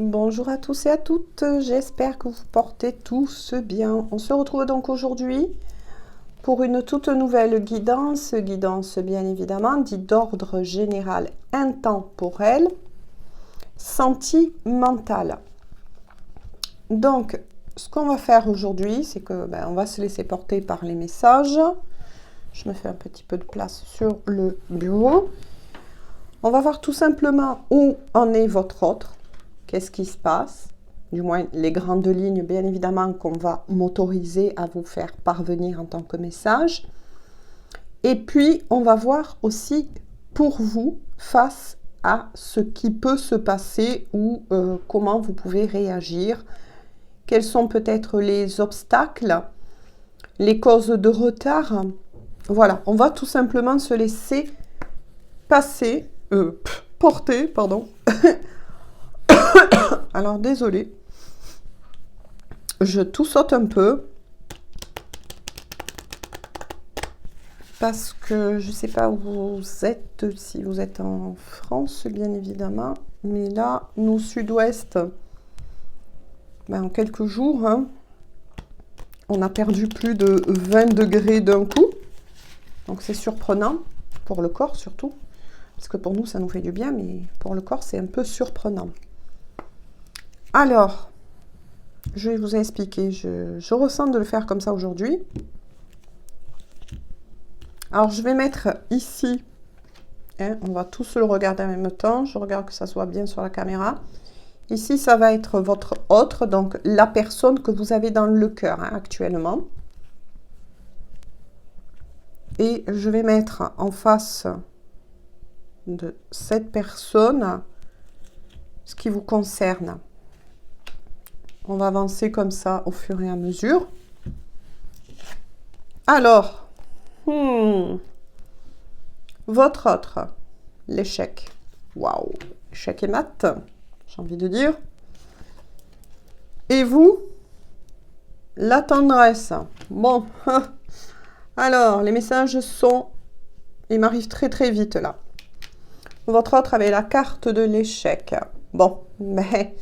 Bonjour à tous et à toutes, j'espère que vous portez tous bien. On se retrouve donc aujourd'hui pour une toute nouvelle guidance bien évidemment, dite d'ordre général intemporel, sentimental. Donc, ce qu'on va faire aujourd'hui, c'est que on va se laisser porter par les messages. Je me fais un petit peu de place sur le bureau. On va voir tout simplement où en est votre autre. Qu'est-ce qui se passe? Du moins, les grandes lignes, bien évidemment, qu'on va m'autoriser à vous faire parvenir en tant que message. Et puis, on va voir aussi pour vous, face à ce qui peut se passer ou comment vous pouvez réagir. Quels sont peut-être les obstacles, les causes de retard. Voilà, on va tout simplement se laisser porter, pardon. Alors, désolé, je tout saute un peu parce que je ne sais pas où vous êtes, si vous êtes en France, bien évidemment, mais là, nous, sud-ouest, en quelques jours, hein, on a perdu plus de 20 degrés d'un coup, donc c'est surprenant, pour le corps surtout, parce que pour nous, ça nous fait du bien, mais pour le corps, c'est un peu surprenant. Alors, je vais vous expliquer. Je ressens de le faire comme ça aujourd'hui. Alors, je vais mettre ici. On va tous le regarder en même temps. Je regarde que ça soit bien sur la caméra. Ici, ça va être votre autre, donc la personne que vous avez dans le cœur actuellement. Et je vais mettre en face de cette personne ce qui vous concerne. On va avancer comme ça au fur et à mesure. Alors, votre autre, l'échec. Waouh, échec et mat, j'ai envie de dire. Et vous, la tendresse. Bon, alors, les messages sont... Ils m'arrivent très très vite là. Votre autre avait la carte de l'échec. Bon, mais...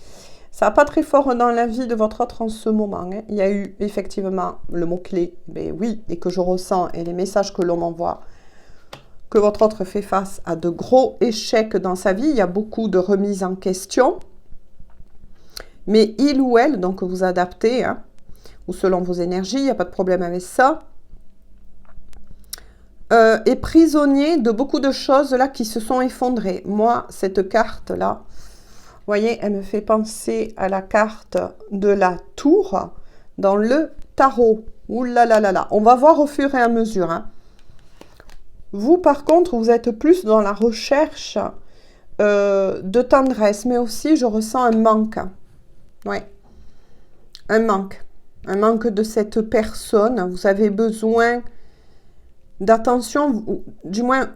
ça va pas très fort dans la vie de votre autre en ce moment. Il y a eu effectivement le mot-clé, oui, et que je ressens, et les messages que l'on m'envoie, que votre autre fait face à de gros échecs dans sa vie. Il y a beaucoup de remises en question. Mais il ou elle, donc vous adaptez, ou selon vos énergies, il n'y a pas de problème avec ça, est prisonnier de beaucoup de choses là qui se sont effondrées. Moi, cette carte-là, vous voyez, elle me fait penser à la carte de la tour dans le tarot. Ouh là là là là. On va voir au fur et à mesure. Vous, par contre, vous êtes plus dans la recherche de tendresse, mais aussi, je ressens un manque. Ouais, un manque. Un manque de cette personne. Vous avez besoin d'attention. Du moins,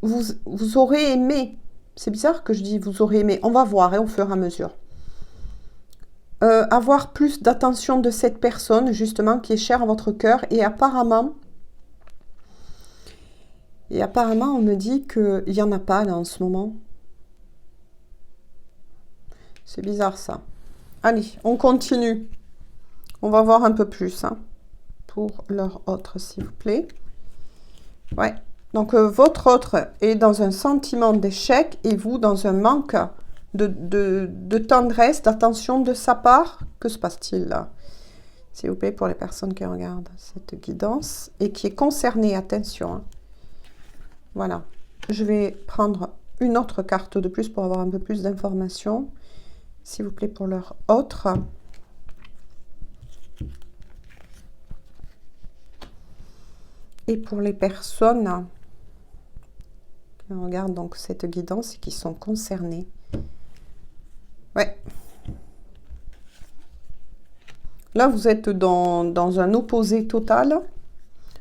vous aurez aimé. C'est bizarre que je dis vous aurez aimé. On va voir au fur et à mesure. Avoir plus d'attention de cette personne, justement, qui est chère à votre cœur. Et apparemment, on me dit qu'il n'y en a pas là en ce moment. C'est bizarre ça. Allez, on continue. On va voir un peu plus pour leur autre, s'il vous plaît. Ouais. Donc, votre autre est dans un sentiment d'échec et vous dans un manque de tendresse, d'attention de sa part. Que se passe-t-il là? S'il vous plaît, pour les personnes qui regardent cette guidance et qui est concernée, attention. Voilà. Je vais prendre une autre carte de plus pour avoir un peu plus d'informations. S'il vous plaît, pour leur autre. Et pour les personnes qui regardent donc cette guidance et qui sont concernées. Ouais. Là, vous êtes dans un opposé total,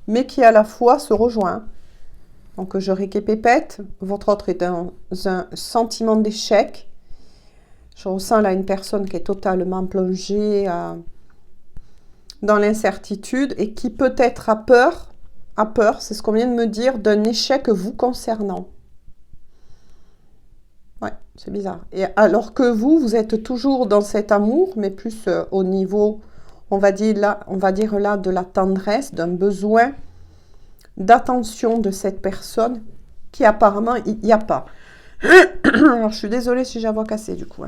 mais qui à la fois se rejoint. Donc, je récapépète. Votre autre est dans un sentiment d'échec. Je ressens là une personne qui est totalement plongée dans l'incertitude et qui peut-être a peur, c'est ce qu'on vient de me dire, d'un échec vous concernant. Ouais. C'est bizarre. Et alors que vous êtes toujours dans cet amour, mais plus au niveau, on va dire là, de la tendresse, d'un besoin d'attention de cette personne qui apparemment, il n'y a pas. Alors, je suis désolée si j'ai la voix cassée, du coup.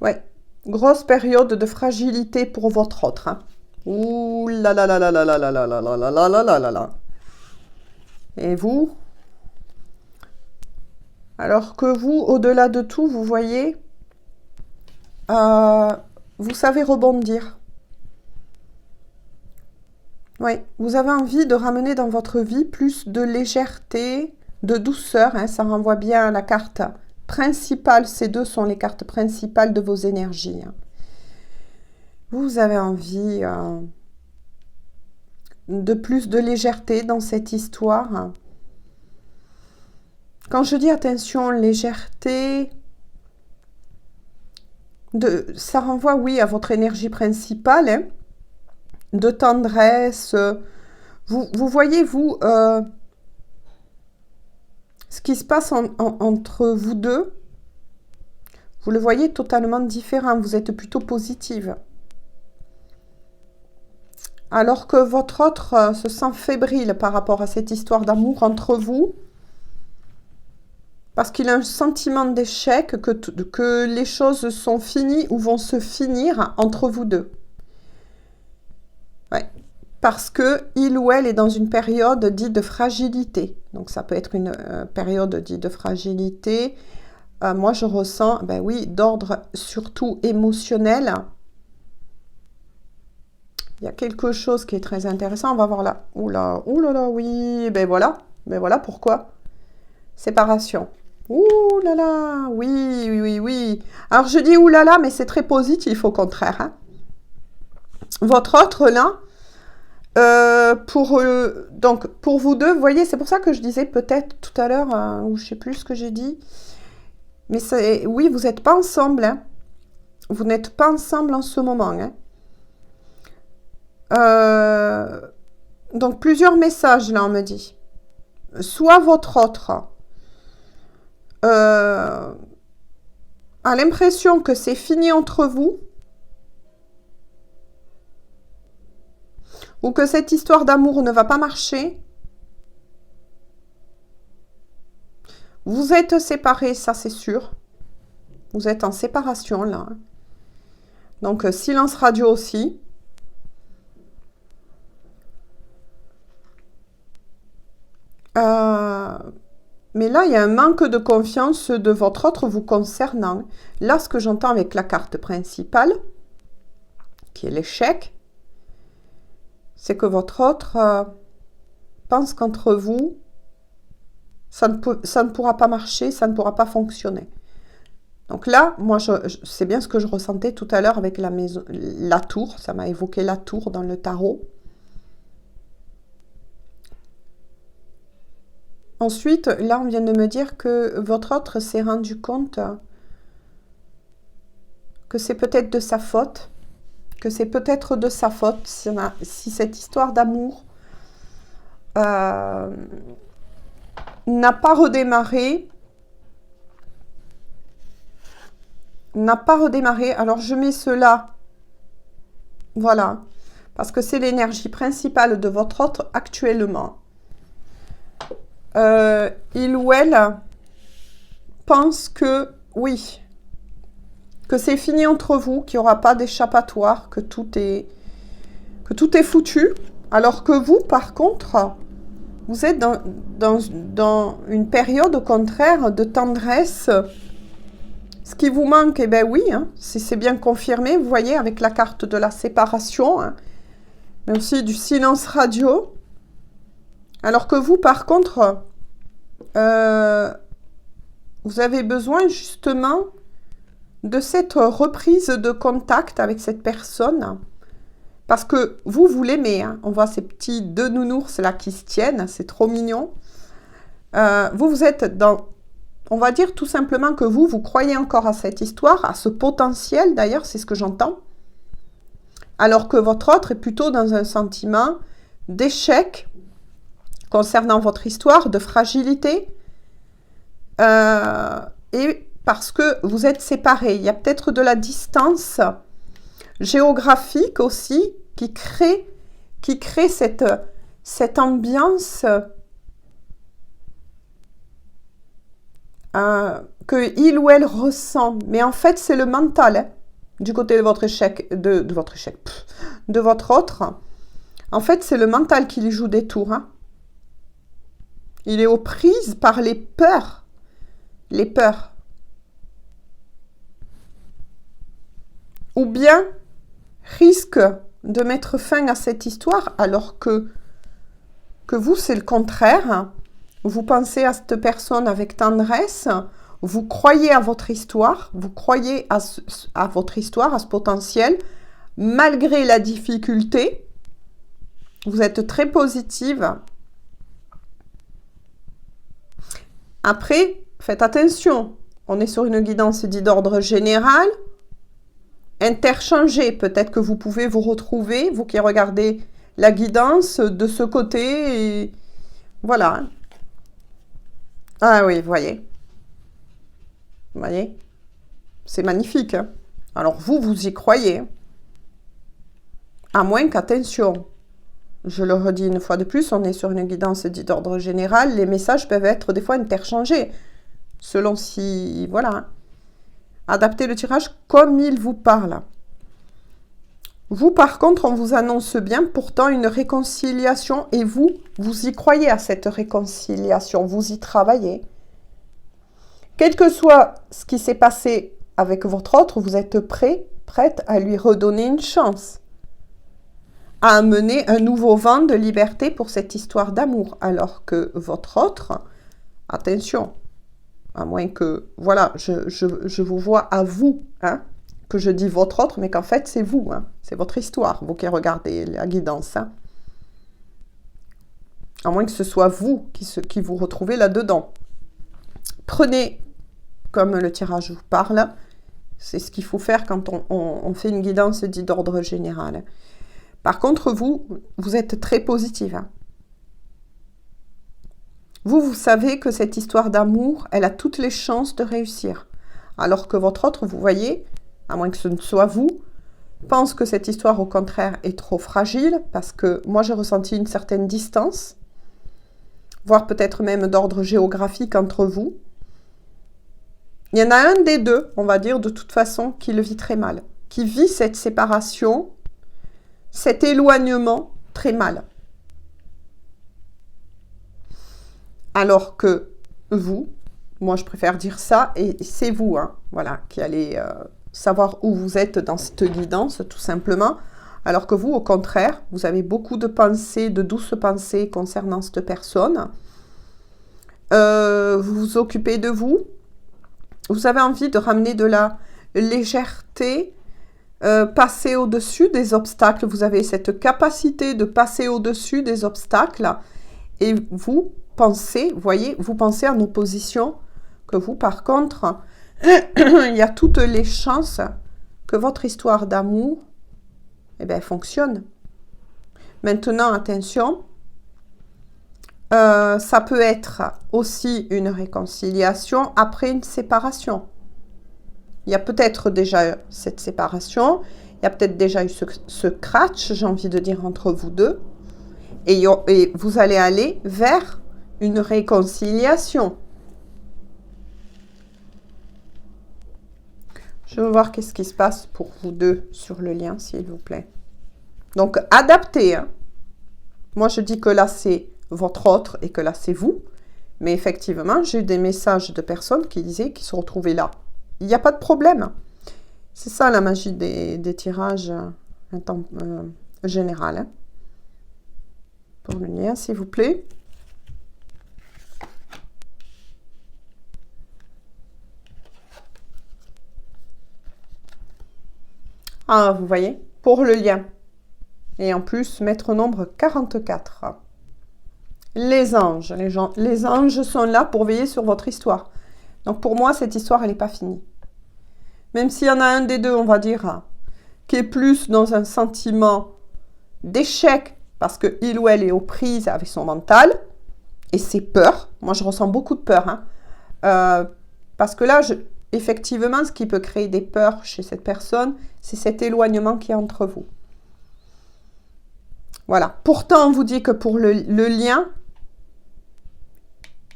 Ouais. Grosse période de fragilité pour votre autre. Ouh là là là là là là là là là là là là là là là. Et vous? Alors que vous, au-delà de tout, vous voyez, vous savez rebondir. Oui, vous avez envie de ramener dans votre vie plus de légèreté, de douceur. Ça renvoie bien à la carte principale. Ces deux sont les cartes principales de vos énergies. Vous avez envie de plus de légèreté dans cette histoire. Quand je dis attention, légèreté, ça renvoie, oui, à votre énergie principale, de tendresse. Vous voyez, vous, ce qui se passe entre vous deux, vous le voyez totalement différent. Vous êtes plutôt positive. Alors que votre autre se sent fébrile par rapport à cette histoire d'amour entre vous. Parce qu'il a un sentiment d'échec, que les choses sont finies ou vont se finir entre vous deux. Ouais. Parce qu'il ou elle est dans une période dite de fragilité. Donc ça peut être une période dite de fragilité. Moi je ressens, ben oui, d'ordre surtout émotionnel. Il y a quelque chose qui est très intéressant. On va voir là. Oula, oulala, oui. Ben voilà pourquoi. Séparation. Ouh là là, oui, oui, oui, oui. Alors je dis ouh là là, mais c'est très positif au contraire. Votre autre là, donc pour vous deux, vous voyez, c'est pour ça que je disais peut-être tout à l'heure, ou je sais plus ce que j'ai dit, mais oui, vous n'êtes pas ensemble. Vous n'êtes pas ensemble en ce moment. Donc plusieurs messages là, on me dit. Soit votre autre a l'impression que c'est fini entre vous, ou que cette histoire d'amour ne va pas marcher. Vous êtes séparés, ça c'est sûr. Vous êtes en séparation là. Donc silence radio aussi. Mais là, il y a un manque de confiance de votre autre vous concernant. Là, ce que j'entends avec la carte principale, qui est l'échec, c'est que votre autre pense qu'entre vous, ça ne pourra pas marcher, ça ne pourra pas fonctionner. Donc là, moi, c'est bien ce que je ressentais tout à l'heure avec la tour. Ça m'a évoqué la tour dans le tarot. Ensuite, là, on vient de me dire que votre autre s'est rendu compte que c'est peut-être de sa faute, si cette histoire d'amour n'a pas redémarré. Alors, je mets cela, voilà, parce que c'est l'énergie principale de votre autre actuellement. Il ou elle pense que, oui, que c'est fini entre vous, qu'il n'y aura pas d'échappatoire, que tout est foutu. Alors que vous, par contre, vous êtes dans une période, au contraire, de tendresse. Ce qui vous manque, eh bien oui, c'est bien confirmé, vous voyez, avec la carte de la séparation, mais aussi du silence radio. Alors que vous, par contre, vous avez besoin justement de cette reprise de contact avec cette personne. Parce que vous l'aimez. On voit ces petits deux nounours là qui se tiennent. C'est trop mignon. Vous êtes dans... On va dire tout simplement que vous croyez encore à cette histoire, à ce potentiel. D'ailleurs, c'est ce que j'entends. Alors que votre autre est plutôt dans un sentiment d'échec concernant votre histoire, de fragilité. Et parce que vous êtes séparés. Il y a peut-être de la distance géographique aussi qui crée cette ambiance que il ou elle ressent. Mais en fait, c'est le mental, hein, du côté de votre échec, de votre autre. En fait, c'est le mental qui lui joue des tours. Hein. Il est aux prises par les peurs. Les peurs. Ou bien risque de mettre fin à cette histoire alors que vous, c'est le contraire. Vous pensez à cette personne avec tendresse, vous croyez à votre histoire, vous croyez à votre histoire, à ce potentiel, malgré la difficulté, vous êtes très positive. Après, faites attention, on est sur une guidance dite d'ordre général. Interchanger, peut-être que vous pouvez vous retrouver, vous qui regardez la guidance de ce côté, et voilà. Ah oui, vous voyez. Vous voyez? C'est magnifique. Hein? Alors vous y croyez. À moins qu'attention, je le redis une fois de plus, on est sur une guidance dite d'ordre général, les messages peuvent être des fois interchangés, selon si, voilà. Adaptez le tirage comme il vous parle. Vous, par contre, on vous annonce bien pourtant une réconciliation et vous y croyez à cette réconciliation, vous y travaillez. Quel que soit ce qui s'est passé avec votre autre, vous êtes prête à lui redonner une chance, à amener un nouveau vent de liberté pour cette histoire d'amour, alors que votre autre, attention, à moins que, voilà, je vous vois à vous, hein, que je dis votre autre, mais qu'en fait, c'est vous, hein, c'est votre histoire, vous qui regardez la guidance. Hein. À moins que ce soit vous qui vous retrouvez là-dedans. Prenez, comme le tirage vous parle, c'est ce qu'il faut faire quand on fait une guidance dite d'ordre général. Par contre, vous êtes très positive. Hein. Vous savez que cette histoire d'amour, elle a toutes les chances de réussir. Alors que votre autre, vous voyez, à moins que ce ne soit vous, pense que cette histoire, au contraire, est trop fragile, parce que moi, j'ai ressenti une certaine distance, voire peut-être même d'ordre géographique entre vous. Il y en a un des deux, on va dire, de toute façon, qui le vit très mal, qui vit cette séparation, cet éloignement très mal. Alors que vous, moi je préfère dire ça, et c'est vous, hein, voilà, qui allez savoir où vous êtes dans cette guidance, tout simplement. Alors que vous, au contraire, vous avez beaucoup de pensées, de douces pensées concernant cette personne. Vous vous occupez de vous. Vous avez envie de ramener de la légèreté, passer au-dessus des obstacles. Vous avez cette capacité de passer au-dessus des obstacles. Et vous pensez, voyez, vous pensez en opposition que vous, par contre, il y a toutes les chances que votre histoire d'amour, eh bien, fonctionne. Maintenant, attention, ça peut être aussi une réconciliation après une séparation. Il y a peut-être déjà cette séparation, il y a peut-être déjà eu ce crash, j'ai envie de dire, entre vous deux, et vous allez aller vers une réconciliation. Je veux voir qu'est-ce qui se passe pour vous deux sur le lien, s'il vous plaît. Donc, adaptez. Hein. Moi, je dis que là, c'est votre autre et que là, c'est vous. Mais effectivement, j'ai eu des messages de personnes qui disaient qu'ils se retrouvaient là. Il n'y a pas de problème. C'est ça la magie des tirages général. Hein. Pour le lien, s'il vous plaît. Ah, vous voyez, pour le lien. Et en plus, maître nombre 44. Les anges. Les anges sont là pour veiller sur votre histoire. Donc pour moi, cette histoire, elle n'est pas finie. Même s'il y en a un des deux, on va dire, qui est plus dans un sentiment d'échec, parce qu'il ou elle est aux prises avec son mental, et c'est peur. Moi, je ressens beaucoup de peur. Hein. Parce que là, effectivement, ce qui peut créer des peurs chez cette personne, c'est cet éloignement qui est entre vous. Voilà. Pourtant, on vous dit que pour le lien,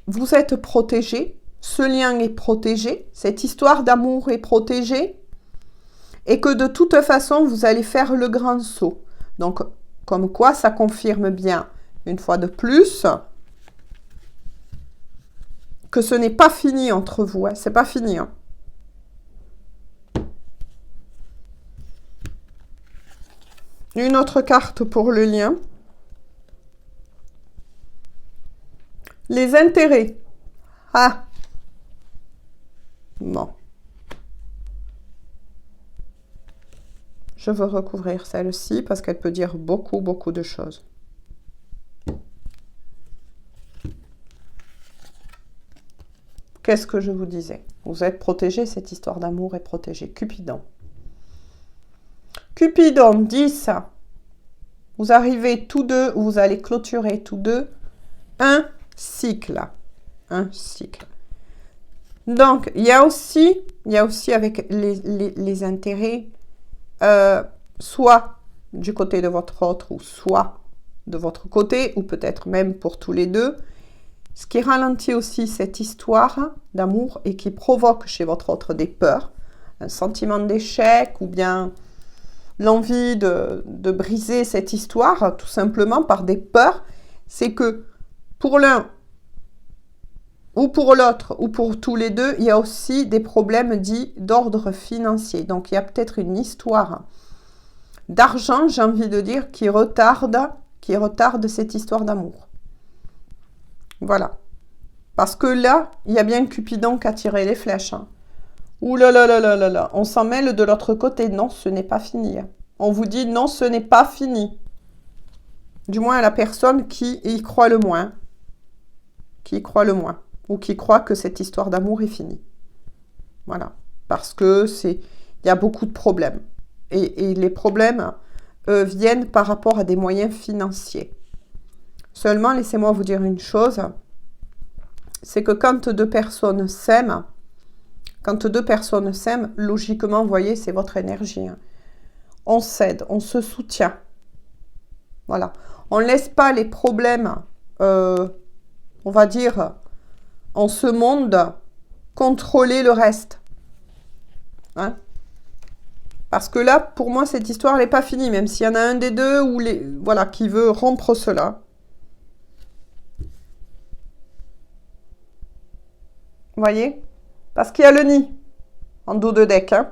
vous êtes protégé. Ce lien est protégé. Cette histoire d'amour est protégée. Et que de toute façon, vous allez faire le grand saut. Donc, comme quoi, ça confirme bien, une fois de plus, que ce n'est pas fini entre vous. Hein. C'est pas fini. Hein. Une autre carte pour le lien. Les intérêts. Ah. Bon. Je veux recouvrir celle-ci parce qu'elle peut dire beaucoup, beaucoup de choses. Qu'est-ce que je vous disais? Vous êtes protégé, cette histoire d'amour est protégée. Cupidon. Cupidon, 10. Vous arrivez tous deux, vous allez clôturer tous deux un cycle. Un cycle. Donc, il y a aussi avec les intérêts, soit du côté de votre autre, ou soit de votre côté, ou peut-être même pour tous les deux, ce qui ralentit aussi cette histoire d'amour et qui provoque chez votre autre des peurs, un sentiment d'échec ou bien l'envie de briser cette histoire, tout simplement par des peurs, c'est que pour l'un ou pour l'autre ou pour tous les deux, il y a aussi des problèmes dits d'ordre financier. Donc, il y a peut-être une histoire d'argent, j'ai envie de dire, qui retarde cette histoire d'amour. Voilà. Parce que là, il y a bien Cupidon qui a tiré les flèches. Hein. Ouh là là là là là là. On s'en mêle de l'autre côté. Non, ce n'est pas fini. On vous dit non, ce n'est pas fini. Du moins à la personne qui y croit le moins. Qui y croit le moins. Ou qui croit que cette histoire d'amour est finie. Voilà. Parce que il y a beaucoup de problèmes. Et les problèmes viennent par rapport à des moyens financiers. Seulement, laissez-moi vous dire une chose. C'est que quand deux personnes s'aiment, logiquement, vous voyez, c'est votre énergie. Hein. On s'aide, on se soutient. Voilà. On ne laisse pas les problèmes, on va dire, en ce monde, contrôler le reste. Hein? Parce que là, pour moi, cette histoire n'est pas finie, même s'il y en a un des deux voilà, qui veut rompre cela. Vous voyez? Parce qu'il y a le nid en dos de deck. Hein.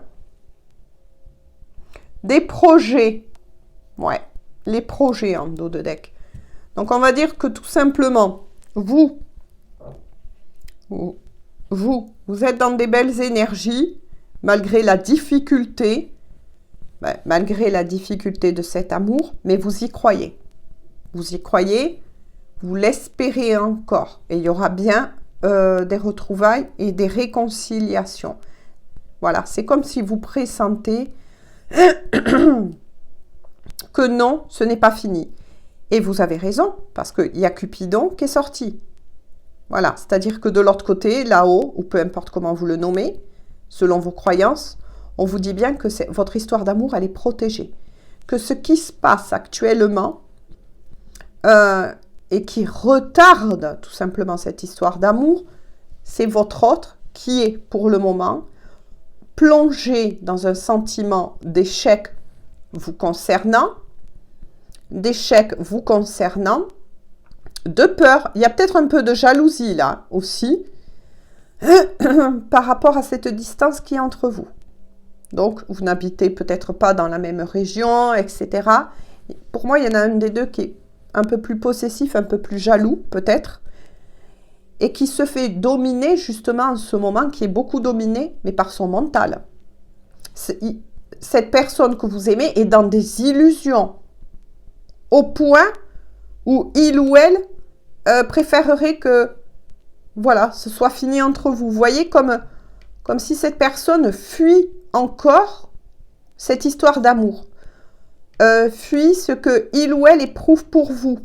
Des projets. Ouais, les projets en dos de deck. Donc, on va dire que tout simplement, vous êtes dans des belles énergies, malgré la difficulté, de cet amour, mais vous y croyez. Vous y croyez, vous l'espérez encore. Et il y aura bien des retrouvailles et des réconciliations. Voilà, c'est comme si vous pressentez que non, ce n'est pas fini. Et vous avez raison, parce qu'il y a Cupidon qui est sorti. Voilà, c'est-à-dire que de l'autre côté, là-haut, ou peu importe comment vous le nommez, selon vos croyances, on vous dit bien que votre histoire d'amour, elle est protégée. Que ce qui se passe actuellement et qui retarde tout simplement cette histoire d'amour, c'est votre autre qui est, pour le moment, plongé dans un sentiment d'échec vous concernant, de peur. Il y a peut-être un peu de jalousie là aussi, par rapport à cette distance qui est entre vous. Donc, vous n'habitez peut-être pas dans la même région, etc. Pour moi, il y en a un des deux qui est un peu plus possessif, un peu plus jaloux, peut-être, et qui se fait dominer, justement, en ce moment, qui est beaucoup dominé, mais par son mental. Cette personne que vous aimez est dans des illusions, au point où il ou elle préférerait que, voilà, ce soit fini entre vous. Vous voyez, comme si cette personne fuit encore cette histoire d'amour. Fuit ce que il ou elle éprouve pour vous.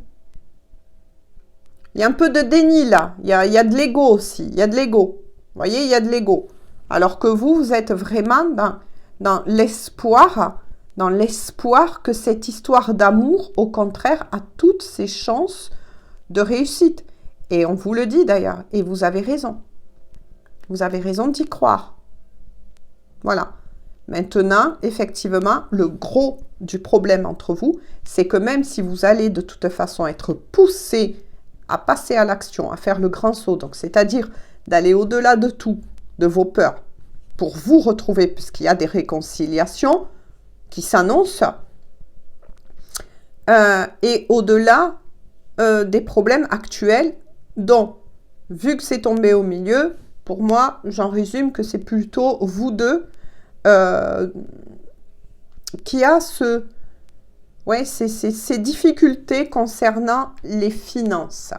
Il y a un peu de déni là. Il y a de l'ego aussi. Il y a de l'ego. Vous voyez, il y a de l'ego. Alors que vous êtes vraiment dans l'espoir que cette histoire d'amour, au contraire, a toutes ses chances de réussite. Et on vous le dit d'ailleurs. Et vous avez raison. Vous avez raison d'y croire. Voilà. Maintenant, effectivement, le gros du problème entre vous, c'est que même si vous allez de toute façon être poussé à passer à l'action, à faire le grand saut, donc c'est-à-dire d'aller au-delà de tout, de vos peurs, pour vous retrouver, puisqu'il y a des réconciliations qui s'annoncent, et au-delà des problèmes actuels, dont, vu que c'est tombé au milieu, pour moi, j'en résume que c'est plutôt vous deux qui a ces difficultés concernant les finances.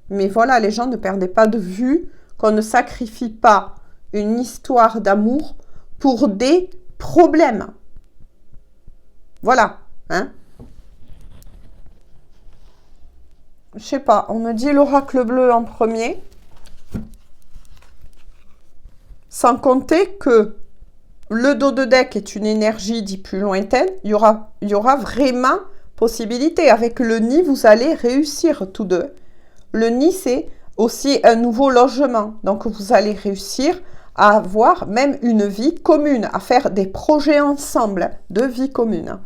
Mais voilà, les gens ne perdez pas de vue qu'on ne sacrifie pas une histoire d'amour pour des problèmes. Voilà, hein. Je sais pas, on me dit l'oracle bleu en premier. Sans compter que le dos de deck est une énergie dit plus lointaine. Il y aura vraiment possibilité. Avec le nid, vous allez réussir tous deux. Le nid, c'est aussi un nouveau logement. Donc, vous allez réussir à avoir même une vie commune, à faire des projets ensemble de vie commune.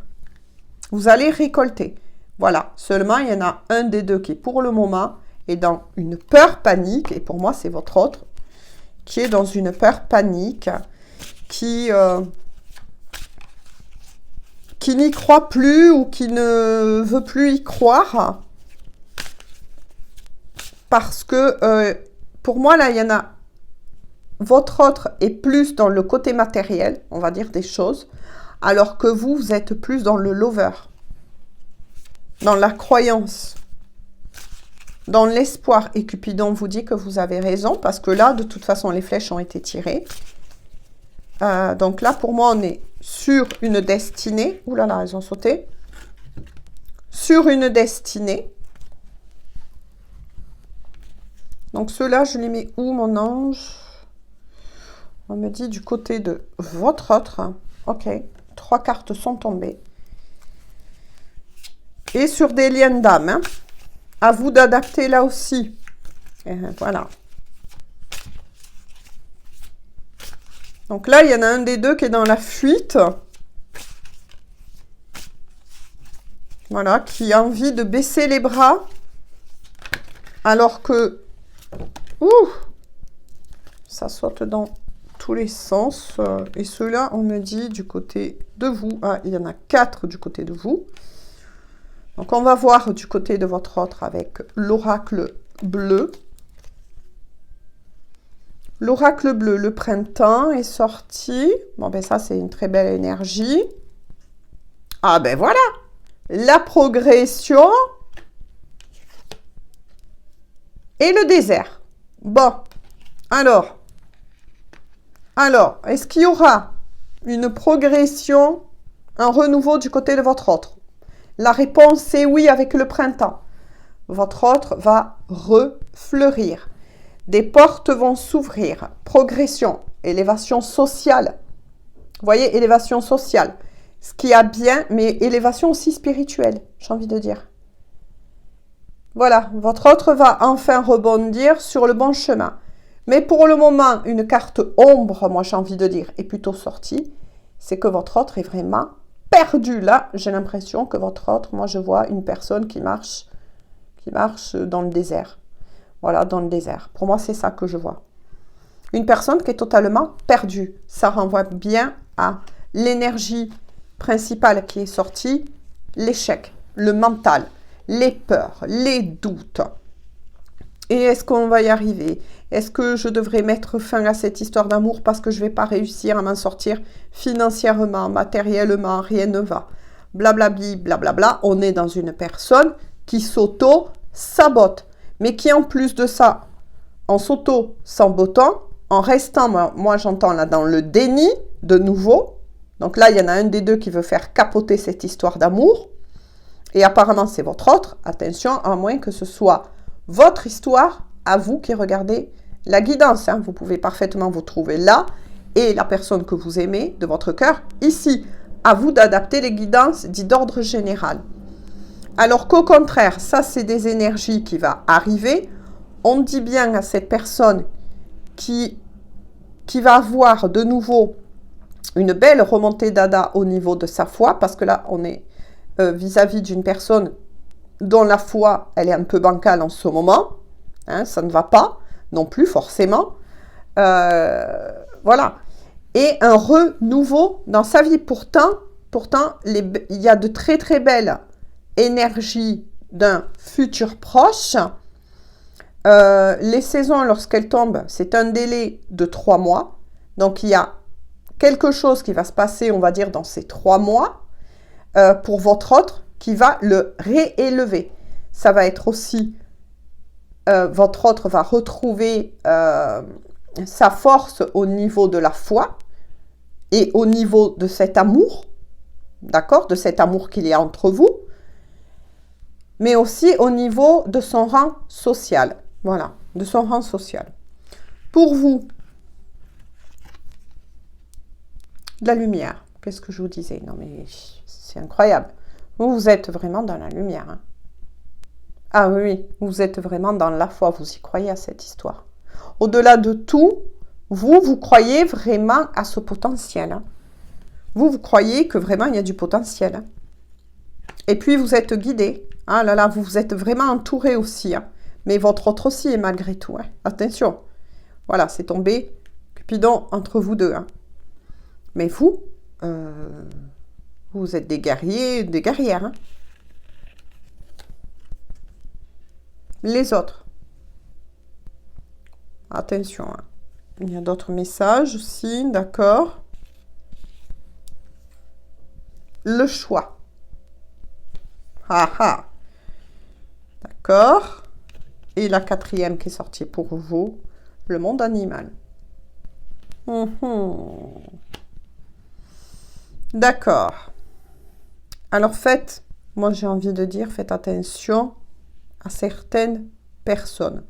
Vous allez récolter. Voilà. Seulement, il y en a un des deux qui, pour le moment, est dans une peur panique. Et pour moi, c'est votre autre qui est dans une peur panique, qui n'y croit plus ou qui ne veut plus y croire. Parce que, pour moi, là, il y en a... Votre autre est plus dans le côté matériel, on va dire des choses, alors que vous êtes plus dans le lover, dans la croyance, dans l'espoir. Et Cupidon vous dit que vous avez raison, parce que là, de toute façon, les flèches ont été tirées. Donc là, pour moi, on est sur une destinée. Ouh là là, elles ont sauté. Sur une destinée. Donc ceux-là, je les mets où, mon ange? On me dit du côté de votre autre. Ok, 3 cartes sont tombées. Et sur des liens d'âme. Hein. À vous d'adapter là aussi. Et voilà. Donc là, il y en a un des deux qui est dans la fuite. Voilà, qui a envie de baisser les bras. Alors que... Ouh, ça saute dans tous les sens. Et ceux-là, on me dit du côté de vous. Ah, il y en a 4 du côté de vous. Donc, on va voir du côté de votre autre avec l'oracle bleu. L'oracle bleu, le printemps est sorti. Bon, ben ça, c'est une très belle énergie. Ah, ben voilà. La progression et le désert. Bon, alors, est-ce qu'il y aura une progression, un renouveau du côté de votre autre? La réponse est oui avec le printemps. Votre autre va refleurir. Des portes vont s'ouvrir. Progression, élévation sociale. Vous voyez, élévation sociale. Ce qui a bien, mais élévation aussi spirituelle, j'ai envie de dire. Voilà, votre autre va enfin rebondir sur le bon chemin. Mais pour le moment, une carte ombre, moi j'ai envie de dire, est plutôt sortie. C'est que votre autre est vraiment perdu. Là, j'ai l'impression que votre autre, moi je vois une personne qui marche dans le désert. Voilà, dans le désert. Pour moi, c'est ça que je vois. Une personne qui est totalement perdue. Ça renvoie bien à l'énergie principale qui est sortie, l'échec, le mental, les peurs, les doutes. Et est-ce qu'on va y arriver? Est-ce que je devrais mettre fin à cette histoire d'amour parce que je ne vais pas réussir à m'en sortir financièrement, matériellement, rien ne va. Blablabli, blablabla. On est dans une personne qui s'auto-sabote. Mais qui en plus de ça, en s'auto-sabotant, en restant, moi j'entends là dans le déni, de nouveau. Donc là, il y en a un des deux qui veut faire capoter cette histoire d'amour. Et apparemment, c'est votre autre. Attention, à moins que ce soit votre histoire, à vous qui regardez la guidance. Hein. Vous pouvez parfaitement vous trouver là et la personne que vous aimez de votre cœur ici. À vous d'adapter les guidances dites d'ordre général. Alors qu'au contraire, ça c'est des énergies qui vont arriver. On dit bien à cette personne qui va avoir de nouveau une belle remontée d'Ada au niveau de sa foi, parce que là on est vis-à-vis d'une personne dont la foi elle est un peu bancale en ce moment. Hein, ça ne va pas non plus forcément. Voilà. Et un renouveau dans sa vie. Pourtant il y a de très très belles énergies d'un futur proche. Les saisons, lorsqu'elles tombent, c'est un délai de 3 mois. Donc, il y a quelque chose qui va se passer, on va dire, dans ces 3 mois pour votre autre qui va le réélever. Ça va être aussi, votre autre va retrouver sa force au niveau de la foi et au niveau de cet amour, d'accord, de cet amour qu'il y a entre vous, mais aussi au niveau de son rang social. Voilà, de son rang social. Pour vous, de la lumière. Qu'est-ce que je vous disais? Non mais c'est incroyable. Vous êtes vraiment dans la lumière. Hein. Ah oui, vous êtes vraiment dans la foi. Vous y croyez à cette histoire. Au-delà de tout, vous croyez vraiment à ce potentiel. Hein. Vous croyez que vraiment il y a du potentiel. Hein. Et puis vous êtes guidé. Ah là là, vous êtes vraiment entouré aussi. Hein. Mais votre autre aussi est malgré tout. Hein. Attention. Voilà, c'est tombé Cupidon entre vous deux. Hein. Mais vous, vous êtes des guerriers, des guerrières. Hein. Les autres. Attention. Hein. Il y a d'autres messages aussi, d'accord. Le choix. Ah ah. D'accord. Et la 4e qui est sortie pour vous, le monde animal. D'accord. Alors moi j'ai envie de dire, faites attention à certaines personnes.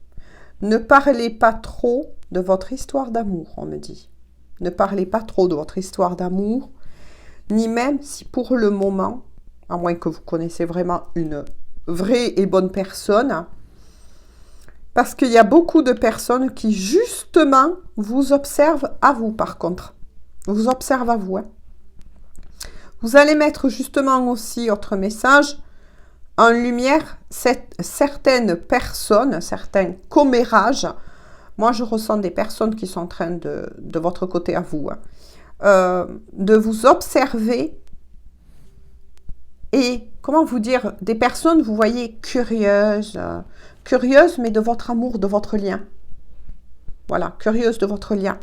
Ne parlez pas trop de votre histoire d'amour, on me dit. Ne parlez pas trop de votre histoire d'amour, ni même si pour le moment, à moins que vous connaissez vraiment une vraie et bonne personne, parce qu'il y a beaucoup de personnes qui justement vous observent à vous par contre. Vous observent à vous. Hein. Vous allez mettre justement aussi, autre message, en lumière certaines personnes, certains commérages. Moi, je ressens des personnes qui sont en train de votre côté à vous, hein, de vous observer et, comment vous dire, des personnes, vous voyez, curieuses, mais de votre amour, de votre lien. Voilà, curieuse de votre lien.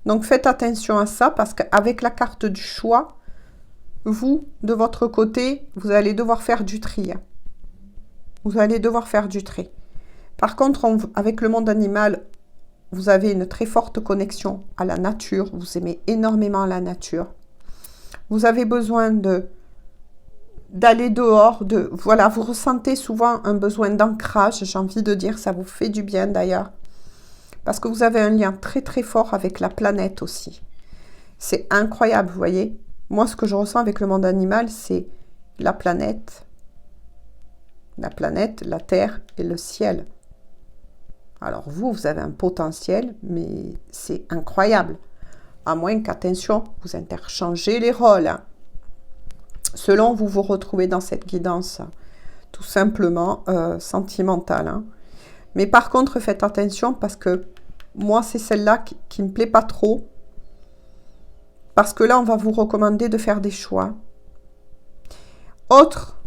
Donc, faites attention à ça parce qu'avec la carte du choix, vous, de votre côté, vous allez devoir faire du tri. Vous allez devoir faire du tri. Par contre, avec le monde animal, vous avez une très forte connexion à la nature. Vous aimez énormément la nature. Vous avez besoin d'aller dehors. Voilà, vous ressentez souvent un besoin d'ancrage. J'ai envie de dire, ça vous fait du bien d'ailleurs. Parce que vous avez un lien très très fort avec la planète aussi. C'est incroyable, vous voyez. Moi, ce que je ressens avec le monde animal, c'est la planète, la Terre et le ciel. Alors vous avez un potentiel, mais c'est incroyable. À moins qu'attention, vous interchangez les rôles. Hein. Selon vous retrouvez dans cette guidance, tout simplement sentimentale. Hein. Mais par contre, faites attention parce que moi, c'est celle-là qui ne me plaît pas trop. Parce que là, on va vous recommander de faire des choix. Autre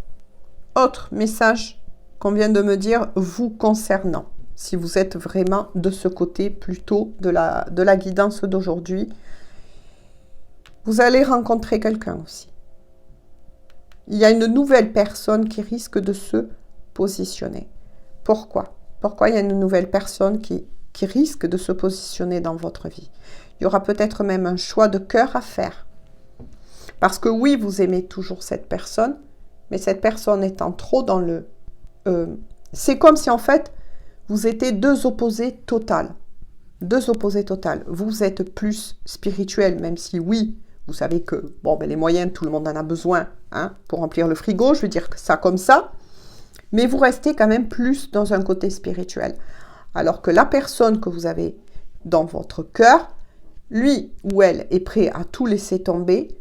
message qu'on vient de me dire vous concernant. Si vous êtes vraiment de ce côté plutôt de la guidance d'aujourd'hui, vous allez rencontrer quelqu'un aussi. Il y a une nouvelle personne qui risque de se positionner. Pourquoi? Pourquoi il y a une nouvelle personne qui risque de se positionner dans votre vie? Il y aura peut-être même un choix de cœur à faire. Parce que oui, vous aimez toujours cette personne, mais cette personne étant trop dans le c'est comme si en fait, vous étiez deux opposés totaux. Deux opposés totaux. Vous êtes plus spirituel, même si oui, vous savez que bon, ben, les moyens, tout le monde en a besoin hein, pour remplir le frigo, je veux dire ça comme ça. Mais vous restez quand même plus dans un côté spirituel. Alors que la personne que vous avez dans votre cœur, lui ou elle est prêt à tout laisser tomber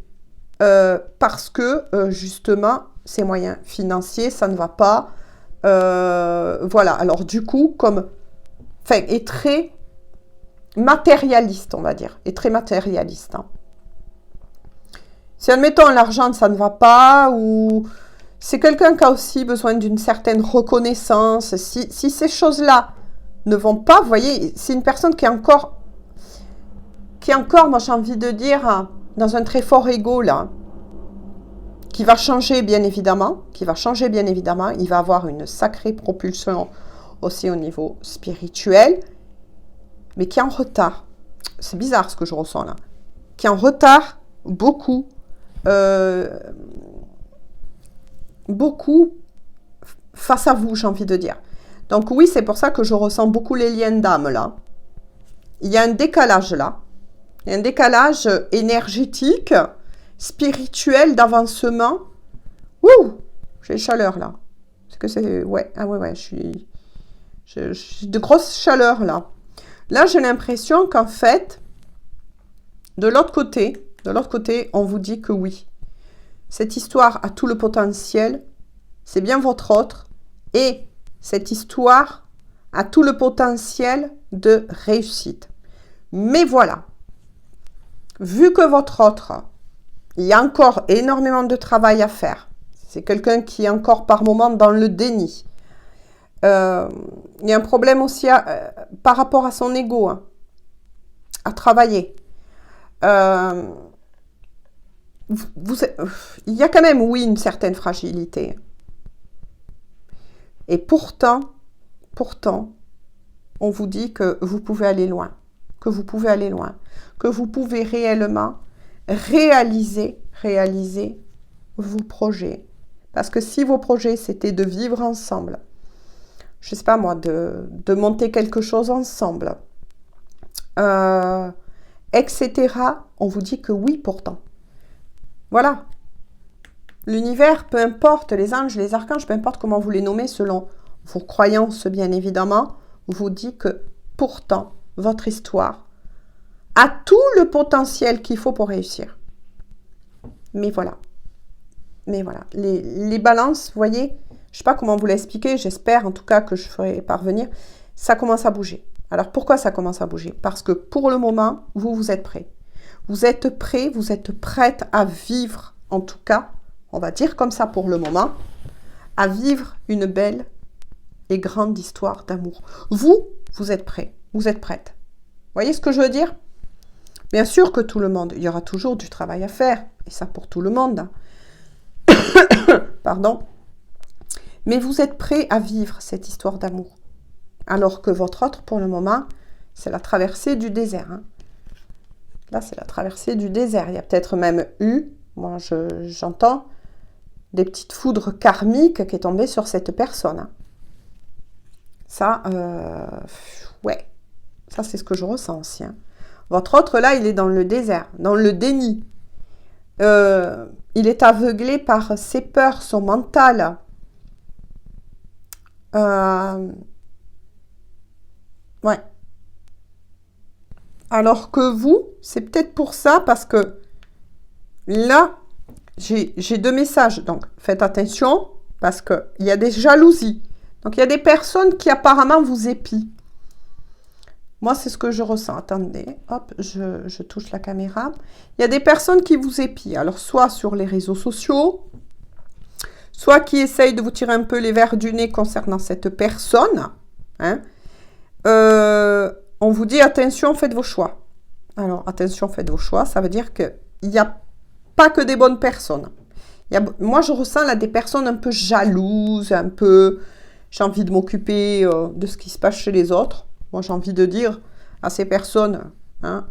parce que justement, ses moyens financiers, ça ne va pas. Voilà, alors du coup, est très matérialiste, on va dire, est très matérialiste. Hein. Si, admettons, l'argent, ça ne va pas, ou c'est quelqu'un qui a aussi besoin d'une certaine reconnaissance, si ces choses-là ne vont pas, vous voyez, c'est une personne qui est encore, moi j'ai envie de dire, dans un très fort ego, là, qui va changer bien évidemment, il va avoir une sacrée propulsion aussi au niveau spirituel, mais qui est en retard. C'est bizarre ce que je ressens là. Qui est en retard beaucoup, beaucoup face à vous, j'ai envie de dire. Donc oui, c'est pour ça que je ressens beaucoup les liens d'âme là. Il y a un décalage là. Il y a un décalage énergétique, spirituel, d'avancement. Ouh, j'ai chaleur là. C'est que c'est... Ouais, ah ouais, j'ai de grosses chaleurs là. Là, j'ai l'impression qu'en fait, de l'autre côté, on vous dit que oui. Cette histoire a tout le potentiel, c'est bien votre autre, et cette histoire a tout le potentiel de réussite. Mais voilà, vu que votre autre, il y a encore énormément de travail à faire, c'est quelqu'un qui est encore par moment dans le déni. Il y a un problème aussi par rapport à son ego, hein, à travailler. Il y a quand même, oui, une certaine fragilité. Et pourtant, on vous dit que vous pouvez aller loin, que vous pouvez réellement réaliser vos projets. Parce que si vos projets, c'était de vivre ensemble, je ne sais pas moi, de monter quelque chose ensemble, etc., on vous dit que oui pourtant. Voilà. L'univers, peu importe, les anges, les archanges, peu importe comment vous les nommez, selon vos croyances bien évidemment, vous dit que pourtant, votre histoire a tout le potentiel qu'il faut pour réussir. Mais voilà. Les balances, vous voyez, je ne sais pas comment vous l'expliquer, j'espère en tout cas que je ferai parvenir, ça commence à bouger. Alors pourquoi ça commence à bouger? Parce que pour le moment, vous êtes prêts. Vous êtes prêts, vous êtes prêtes à vivre, en tout cas, on va dire comme ça pour le moment, à vivre une belle et grande histoire d'amour. Vous êtes prêts, vous êtes prêtes. Vous voyez ce que je veux dire? Bien sûr que tout le monde, il y aura toujours du travail à faire, et ça pour tout le monde. Pardon. Mais vous êtes prêts à vivre cette histoire d'amour. Alors que votre autre, pour le moment, c'est la traversée du désert. Hein. Là, c'est la traversée du désert. Il y a peut-être même eu, moi j'entends, des petites foudres karmiques qui est tombées sur cette personne. Hein. Ça, ouais, ça c'est ce que je ressens aussi. Hein. Votre autre, là, il est dans le désert, dans le déni. Il est aveuglé par ses peurs, son mental. Ouais. Alors que vous, c'est peut-être pour ça, parce que là, j'ai deux messages. Donc, faites attention, parce qu'il y a des jalousies. Donc, il y a des personnes qui apparemment vous épient. Moi, c'est ce que je ressens. Attendez, hop, je touche la caméra. Il y a des personnes qui vous épient. Alors, soit sur les réseaux sociaux, soit qui essayent de vous tirer un peu les verres du nez concernant cette personne. Hein. On vous dit, attention, faites vos choix. Alors, attention, faites vos choix. Ça veut dire qu'il n'y a pas que des bonnes personnes. Moi, je ressens là des personnes un peu jalouses, un peu... J'ai envie de m'occuper de ce qui se passe chez les autres. Moi, j'ai envie de dire à ces personnes, hein,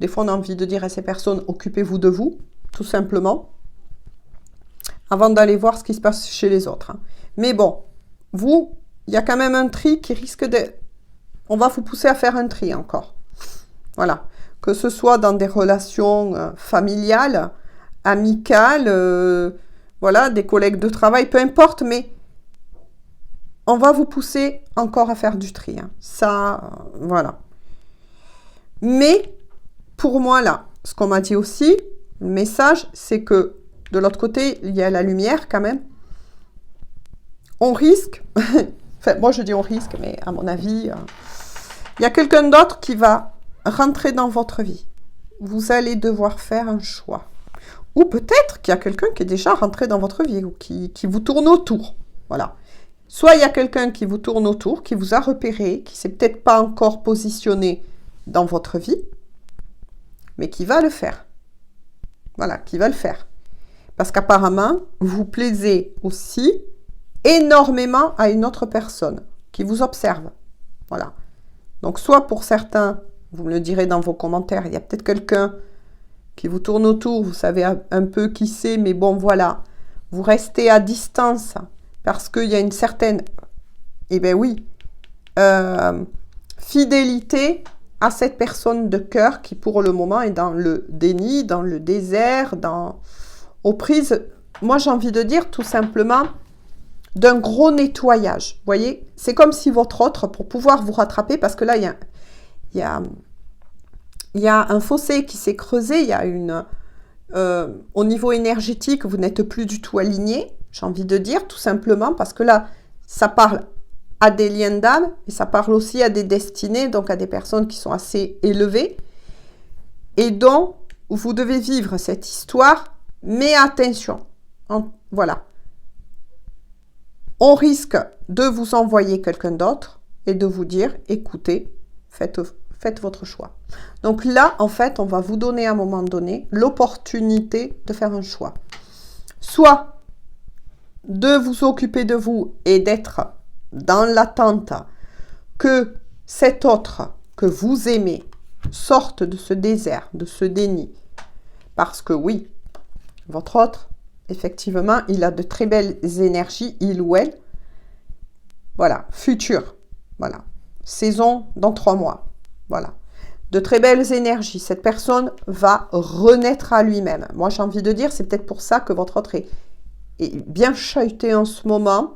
des fois, on a envie de dire à ces personnes, occupez-vous de vous, tout simplement, avant d'aller voir ce qui se passe chez les autres. Hein. Mais bon, vous il y a quand même un tri qui risque de... On va vous pousser à faire un tri encore. Voilà. Que ce soit dans des relations familiales, amicales, voilà, des collègues de travail, peu importe, mais on va vous pousser encore à faire du tri. Hein. Ça, voilà. Mais, pour moi, là, ce qu'on m'a dit aussi, le message, c'est que de l'autre côté, il y a la lumière quand même. On risque, enfin, moi je dis on risque, mais à mon avis, il y a quelqu'un d'autre qui va rentrer dans votre vie. Vous allez devoir faire un choix. Ou peut-être qu'il y a quelqu'un qui est déjà rentré dans votre vie ou qui vous tourne autour. Voilà. Soit il y a quelqu'un qui vous tourne autour, qui vous a repéré, qui ne s'est peut-être pas encore positionné dans votre vie, mais qui va le faire. Voilà, qui va le faire. Parce qu'apparemment, vous plaisez aussi énormément à une autre personne qui vous observe. Voilà. Donc, soit pour certains, vous me le direz dans vos commentaires, il y a peut-être quelqu'un qui vous tourne autour, vous savez un peu qui c'est, mais bon, voilà. Vous restez à distance parce qu'il y a une certaine, eh bien oui, fidélité à cette personne de cœur qui, pour le moment, est dans le déni, dans le désert, aux prises, moi, j'ai envie de dire tout simplement, d'un gros nettoyage. Vous voyez, c'est comme si votre autre, pour pouvoir vous rattraper, parce que là, il y a un fossé qui s'est creusé, il y a au niveau énergétique, vous n'êtes plus du tout aligné, j'ai envie de dire, tout simplement, parce que là, ça parle à des liens d'âme, et ça parle aussi à des destinées, donc à des personnes qui sont assez élevées, et donc, vous devez vivre cette histoire, mais attention, voilà. On risque de vous envoyer quelqu'un d'autre et de vous dire, écoutez, faites votre choix. Donc là, en fait, on va vous donner à un moment donné l'opportunité de faire un choix. Soit de vous occuper de vous et d'être dans l'attente que cet autre que vous aimez sorte de ce désert, de ce déni. Parce que oui, votre autre, effectivement, il a de très belles énergies, il ou elle. Voilà, futur. Voilà, saison dans 3 mois. Voilà, de très belles énergies. Cette personne va renaître à lui-même. Moi, j'ai envie de dire, c'est peut-être pour ça que votre autre est bien chahuté en ce moment,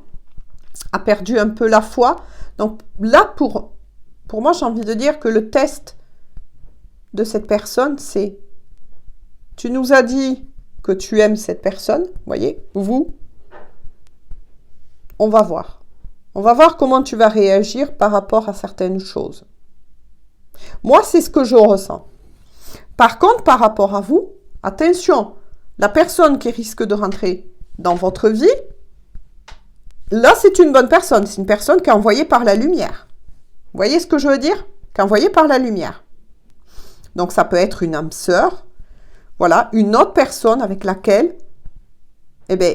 a perdu un peu la foi. Donc là, pour moi, j'ai envie de dire que le test de cette personne, c'est, tu nous as dit que tu aimes cette personne, voyez, vous, on va voir. On va voir comment tu vas réagir par rapport à certaines choses. Moi, c'est ce que je ressens. Par contre, par rapport à vous, attention, la personne qui risque de rentrer dans votre vie, là, c'est une bonne personne. C'est une personne qui est envoyée par la lumière. Vous voyez ce que je veux dire? Qui est envoyée par la lumière. Donc, ça peut être une âme sœur. Voilà, une autre personne avec laquelle, eh bien,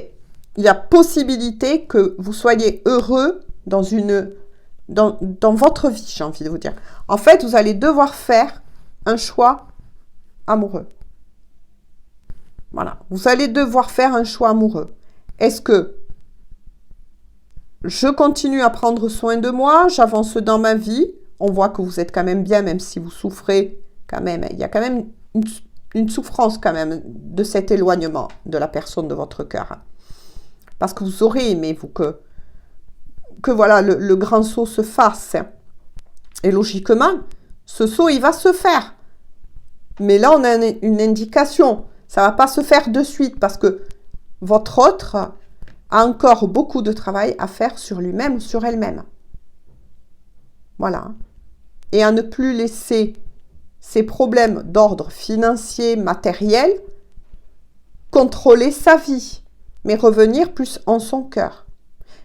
il y a possibilité que vous soyez heureux dans votre vie, j'ai envie de vous dire. En fait, vous allez devoir faire un choix amoureux. Voilà, vous allez devoir faire un choix amoureux. Est-ce que je continue à prendre soin de moi, j'avance dans ma vie, on voit que vous êtes quand même bien, même si vous souffrez quand même. Il y a quand même une souffrance quand même de cet éloignement de la personne de votre cœur. Parce que vous aurez aimé, vous, que voilà, le grand saut se fasse. Et logiquement, ce saut, il va se faire. Mais là, on a une indication. Ça ne va pas se faire de suite parce que votre autre a encore beaucoup de travail à faire sur lui-même ou sur elle-même. Voilà. Et à ne plus laisser ces problèmes d'ordre financier, matériel, contrôler sa vie, mais revenir plus en son cœur.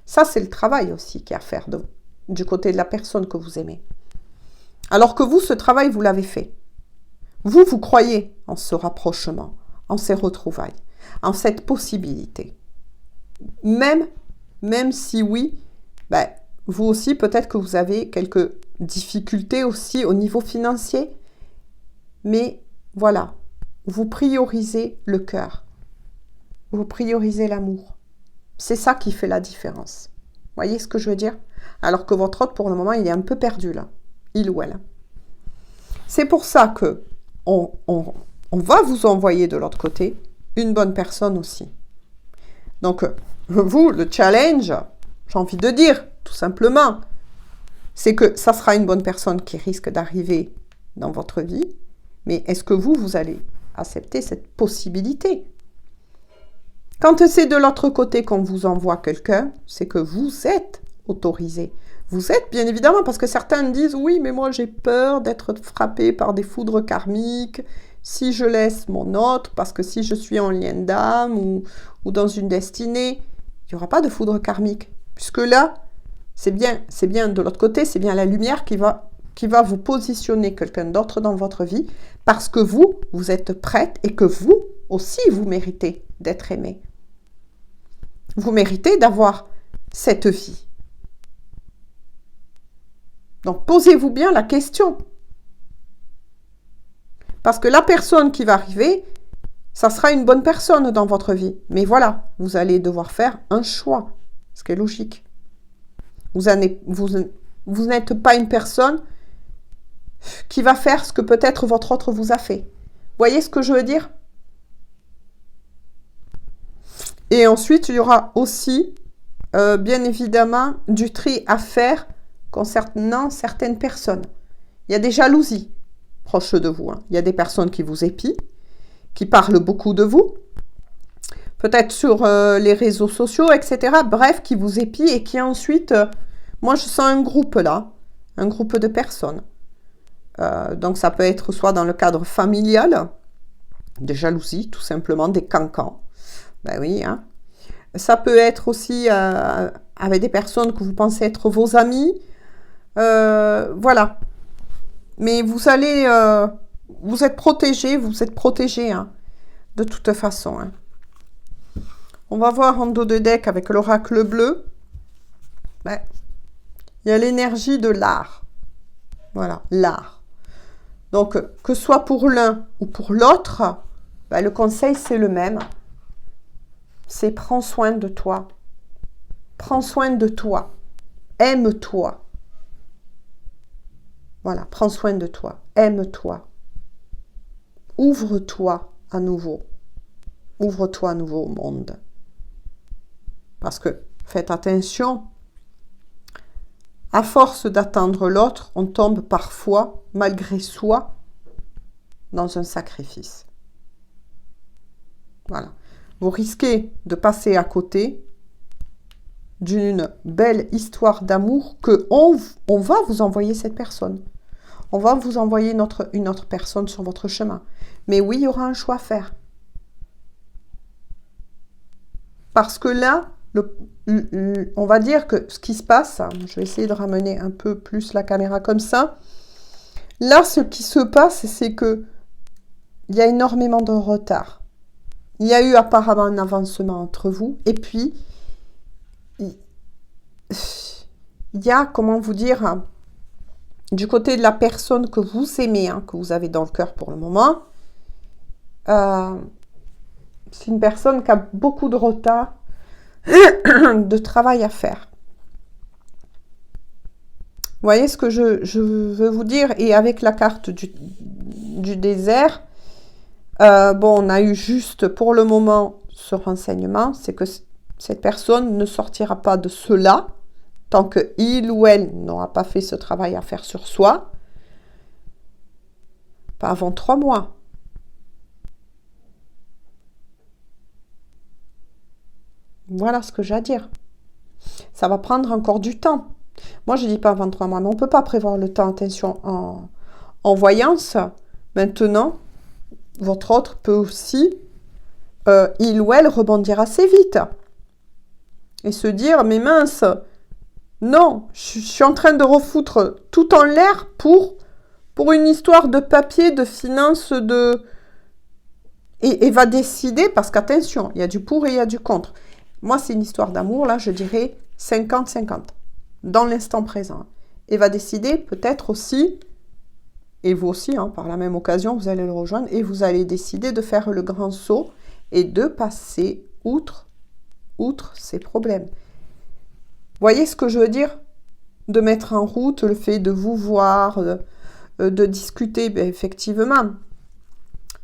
Ça, c'est le travail aussi qu'il y a à faire du côté de la personne que vous aimez. Alors que vous, ce travail, vous l'avez fait. Vous croyez en ce rapprochement, en ces retrouvailles, en cette possibilité. Même si oui, ben, vous aussi, peut-être que vous avez quelques difficultés aussi au niveau financier. Mais voilà, vous priorisez le cœur. Vous priorisez l'amour. C'est ça qui fait la différence. Voyez ce que je veux dire? Alors que votre autre, pour le moment, il est un peu perdu là. Il ou elle. C'est pour ça que on va vous envoyer de l'autre côté une bonne personne aussi. Donc, vous, le challenge, j'ai envie de dire, tout simplement, c'est que ça sera une bonne personne qui risque d'arriver dans votre vie. Mais est-ce que vous allez accepter cette possibilité? Quand c'est de l'autre côté qu'on vous envoie quelqu'un, c'est que vous êtes autorisé. Vous êtes, bien évidemment, parce que certains disent « Oui, mais moi j'ai peur d'être frappé par des foudres karmiques si je laisse mon autre, parce que si je suis en lien d'âme ou dans une destinée, il n'y aura pas de foudre karmique. » Puisque là, c'est bien de l'autre côté, c'est bien la lumière qui va vous positionner quelqu'un d'autre dans votre vie, parce que vous êtes prête et que vous aussi, vous méritez d'être aimé. Vous méritez d'avoir cette vie. Donc, posez-vous bien la question. Parce que la personne qui va arriver, ça sera une bonne personne dans votre vie. Mais voilà, vous allez devoir faire un choix, ce qui est logique. Vous n'êtes pas une personne qui va faire ce que peut-être votre autre vous a fait. Voyez ce que je veux dire? Et ensuite, il y aura aussi, bien évidemment, du tri à faire concernant certaines personnes. Il y a des jalousies proches de vous. Il y a des personnes qui vous épient, qui parlent beaucoup de vous, peut-être sur les réseaux sociaux, etc. Bref, qui vous épient et qui ensuite... moi, je sens un groupe là, un groupe de personnes. Donc, ça peut être soit dans le cadre familial, de jalousie, tout simplement, des cancans. Ben oui, hein. Ça peut être aussi avec des personnes que vous pensez être vos amis. Voilà. Mais vous allez... vous êtes protégés, hein, de toute façon. Hein. On va voir en dos de deck avec l'oracle bleu. Ben, il y a l'énergie de l'art. Voilà, l'art. Donc, que ce soit pour l'un ou pour l'autre, ben, le conseil, c'est le même. C'est prends soin de toi. Prends soin de toi. Aime-toi. Voilà, prends soin de toi. Aime-toi. Ouvre-toi à nouveau. Ouvre-toi à nouveau au monde. Parce que, faites attention, à force d'attendre l'autre, on tombe parfois, malgré soi, dans un sacrifice. Voilà. Vous risquez de passer à côté d'une belle histoire d'amour que on va vous envoyer cette personne. On va vous envoyer une autre personne sur votre chemin. Mais oui, il y aura un choix à faire. Parce que là, on va dire que ce qui se passe, je vais essayer de ramener un peu plus la caméra comme ça. Là, ce qui se passe, c'est que il y a énormément de retard. Il y a eu apparemment un avancement entre vous. Et puis, il y a, comment vous dire, du côté de la personne que vous aimez, hein, que vous avez dans le cœur pour le moment, c'est une personne qui a beaucoup de retard, de travail à faire. Vous voyez ce que je veux vous dire? Et avec la carte du désert, bon, on a eu juste pour le moment ce renseignement, c'est que cette personne ne sortira pas de cela tant que il ou elle n'aura pas fait ce travail à faire sur soi, pas avant 3 mois. Voilà ce que j'ai à dire. Ça va prendre encore du temps. Moi, je ne dis pas avant 3 mois, mais on ne peut pas prévoir le temps. Attention, en voyance, maintenant, votre autre peut aussi, il ou elle, rebondir assez vite. Et se dire, mais mince, non, je suis en train de refoutre tout en l'air pour une histoire de papier, de finances, et va décider, parce qu'attention, il y a du pour et il y a du contre. Moi, c'est une histoire d'amour, là, je dirais 50-50, dans l'instant présent. Et va décider peut-être aussi, et vous aussi, hein, par la même occasion, vous allez le rejoindre, et vous allez décider de faire le grand saut et de passer outre ces problèmes. Voyez ce que je veux dire? de mettre en route, le fait de vous voir, de discuter, ben, effectivement.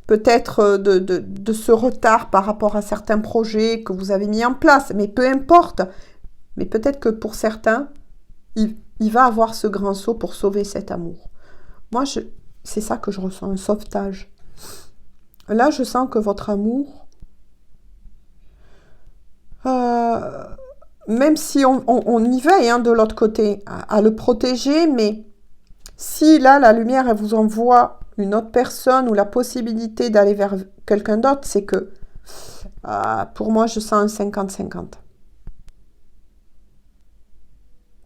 Peut-être de ce retard par rapport à certains projets que vous avez mis en place, mais peu importe. Mais peut-être que pour certains, il va avoir ce grand saut pour sauver cet amour. Moi, c'est ça que je ressens, un sauvetage. Là, je sens que votre amour, même si on y veille hein, de l'autre côté, à le protéger, mais si là, la lumière, elle vous envoie une autre personne ou la possibilité d'aller vers quelqu'un d'autre, c'est que, pour moi, je sens un 50-50.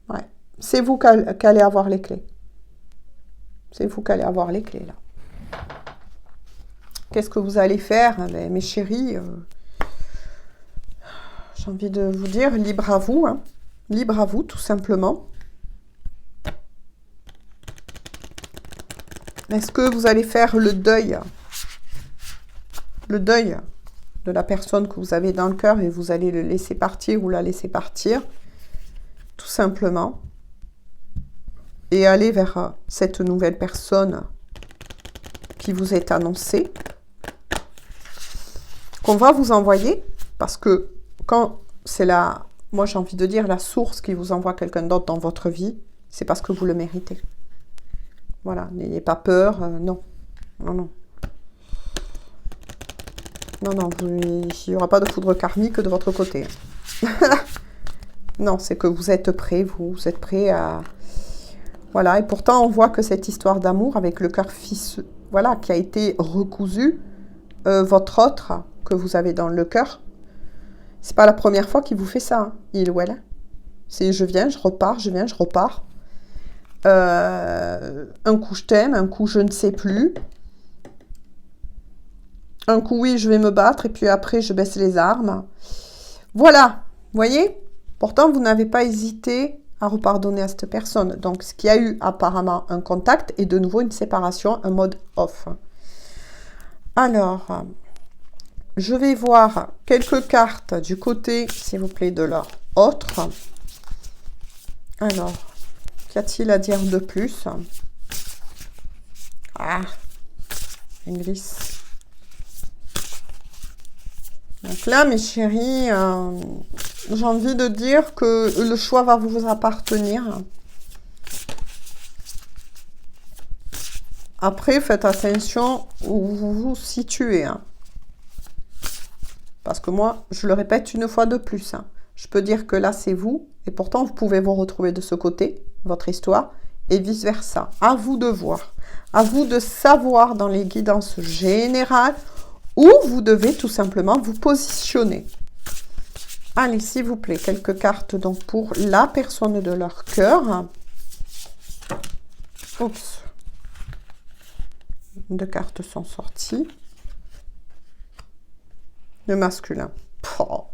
Ouais. C'est vous qui allez avoir les clés. C'est vous qui allez avoir les clés, là. Qu'est-ce que vous allez faire? Ben, mes chéris, j'ai envie de vous dire, libre à vous. Hein. Libre à vous, tout simplement. Est-ce que vous allez faire le deuil de la personne que vous avez dans le cœur et vous allez le laisser partir ou la laisser partir, tout simplement, et aller vers cette nouvelle personne qui vous est annoncée, qu'on va vous envoyer, parce que quand c'est moi j'ai envie de dire la source qui vous envoie quelqu'un d'autre dans votre vie, c'est parce que vous le méritez. Voilà, n'ayez pas peur, non. Non, non. Non, non, il n'y aura pas de foudre karmique de votre côté. Non, c'est que vous êtes prêts, vous êtes prêts à... Voilà, et pourtant on voit que cette histoire d'amour avec le cœur fils, voilà, qui a été recousu, votre autre que vous avez dans le cœur, c'est pas la première fois qu'il vous fait ça, hein, il ou elle. C'est je viens, je repars, je viens, je repars. Un coup je t'aime, un coup je ne sais plus. Un coup oui, je vais me battre et puis après je baisse les armes. Voilà, vous voyez? Pourtant vous n'avez pas hésité à repardonner à cette personne. Donc ce qui a eu apparemment un contact et de nouveau une séparation, un mode off. Alors, je vais voir quelques cartes du côté, s'il vous plaît, de leur autre. Alors, qu'y a-t-il à dire de plus? Ah, une glisse. Donc là, mes chéris, j'ai envie de dire que le choix va vous appartenir. Après, faites attention où vous vous situez. Hein. Parce que moi, je le répète une fois de plus. Hein. Je peux dire que là, c'est vous. Et pourtant, vous pouvez vous retrouver de ce côté, votre histoire, et vice-versa. À vous de voir. À vous de savoir dans les guidances générales où vous devez tout simplement vous positionner. Allez, s'il vous plaît, quelques cartes donc pour la personne de leur cœur. Oups. 2 cartes sont sorties. Le masculin. Oh.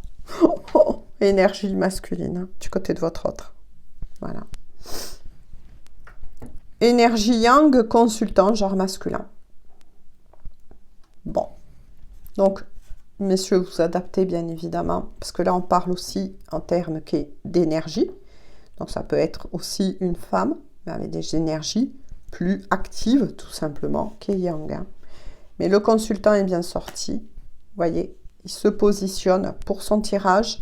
Oh, oh. Énergie masculine hein, du côté de votre autre. Voilà. Énergie yang, consultant, genre masculin. Bon. Donc, messieurs, vous adaptez bien évidemment, parce que là, on parle aussi en termes d'énergie. Donc, ça peut être aussi une femme, mais avec des énergies plus actives, tout simplement, qui est yang. Hein. Mais le consultant est bien sorti. Vous voyez, il se positionne pour son tirage.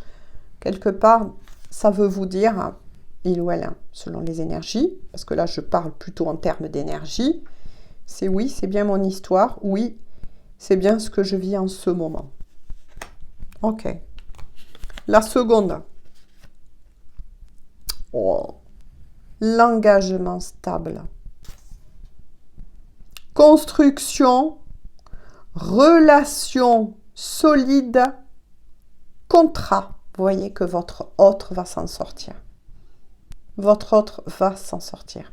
Quelque part, ça veut vous dire, hein, il ou elle, hein, selon les énergies, parce que là, je parle plutôt en termes d'énergie. C'est oui, c'est bien mon histoire. Oui, c'est bien ce que je vis en ce moment. Ok. La seconde. Oh. L'engagement stable. Construction, relation solide, contrat. Vous voyez que votre autre va s'en sortir. Votre autre va s'en sortir.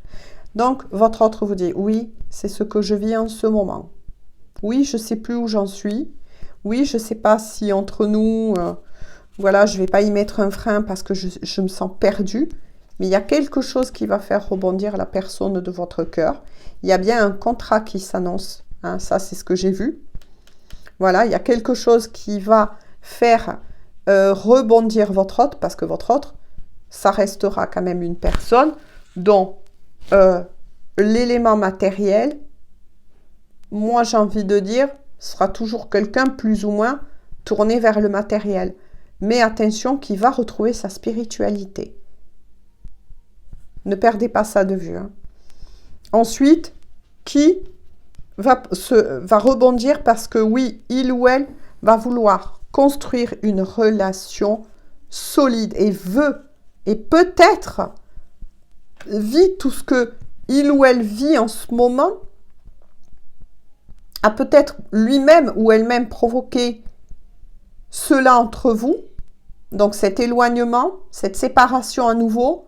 Donc, votre autre vous dit, oui, c'est ce que je vis en ce moment. Oui, je ne sais plus où j'en suis. Oui, je ne sais pas si entre nous, voilà, je ne vais pas y mettre un frein parce que je me sens perdue. Mais il y a quelque chose qui va faire rebondir la personne de votre cœur. Il y a bien un contrat qui s'annonce. Hein, ça, c'est ce que j'ai vu. Voilà, il y a quelque chose qui va faire rebondir votre autre parce que votre autre, ça restera quand même une personne dont l'élément matériel, moi j'ai envie de dire, sera toujours quelqu'un plus ou moins tourné vers le matériel. Mais attention, qui va retrouver sa spiritualité. Ne perdez pas ça de vue. Hein. Ensuite, qui va rebondir parce que oui, il ou elle va vouloir construire une relation solide et veut, et peut-être vit tout ce que il ou elle vit en ce moment, a peut-être lui-même ou elle-même provoqué cela entre vous, donc cet éloignement, cette séparation à nouveau,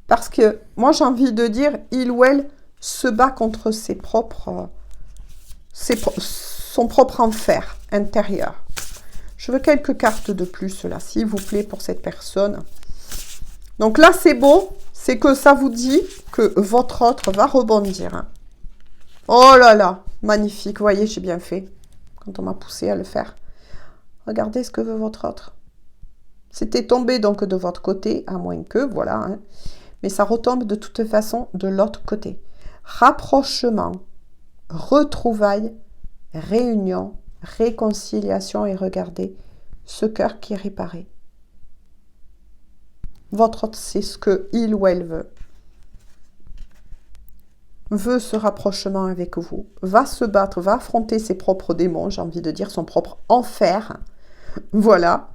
parce que moi j'ai envie de dire, il ou elle se bat contre son propre enfer intérieur. Je veux quelques cartes de plus là, s'il vous plaît, pour cette personne. Donc là c'est beau, c'est que ça vous dit que votre autre va rebondir. Hein. Oh là là, magnifique, vous voyez, j'ai bien fait quand on m'a poussé à le faire. Regardez ce que veut votre autre. C'était tombé donc de votre côté, à moins que, voilà. Hein. Mais ça retombe de toute façon de l'autre côté. Rapprochement, retrouvailles, réunion, réconciliation et regardez ce cœur qui est réparé. Votre autre, c'est ce que il ou elle veut ce rapprochement avec vous, va se battre, va affronter ses propres démons, j'ai envie de dire son propre enfer, voilà,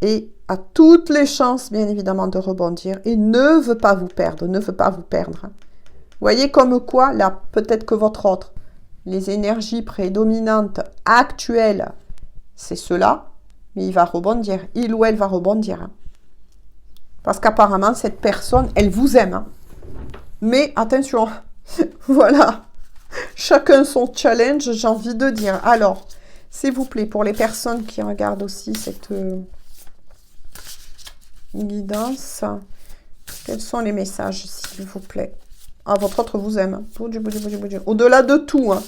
et a toutes les chances, bien évidemment, de rebondir, et ne veut pas vous perdre, ne veut pas vous perdre. Vous voyez comme quoi, là, peut-être que votre autre, les énergies prédominantes actuelles, c'est cela, mais il va rebondir, il ou elle va rebondir. Parce qu'apparemment, cette personne, elle vous aime. Hein. Mais attention, voilà, chacun son challenge, j'ai envie de dire. Alors, s'il vous plaît, pour les personnes qui regardent aussi cette guidance, quels sont les messages, s'il vous plaît? Ah, votre autre vous aime. Au-delà de tout. Hein.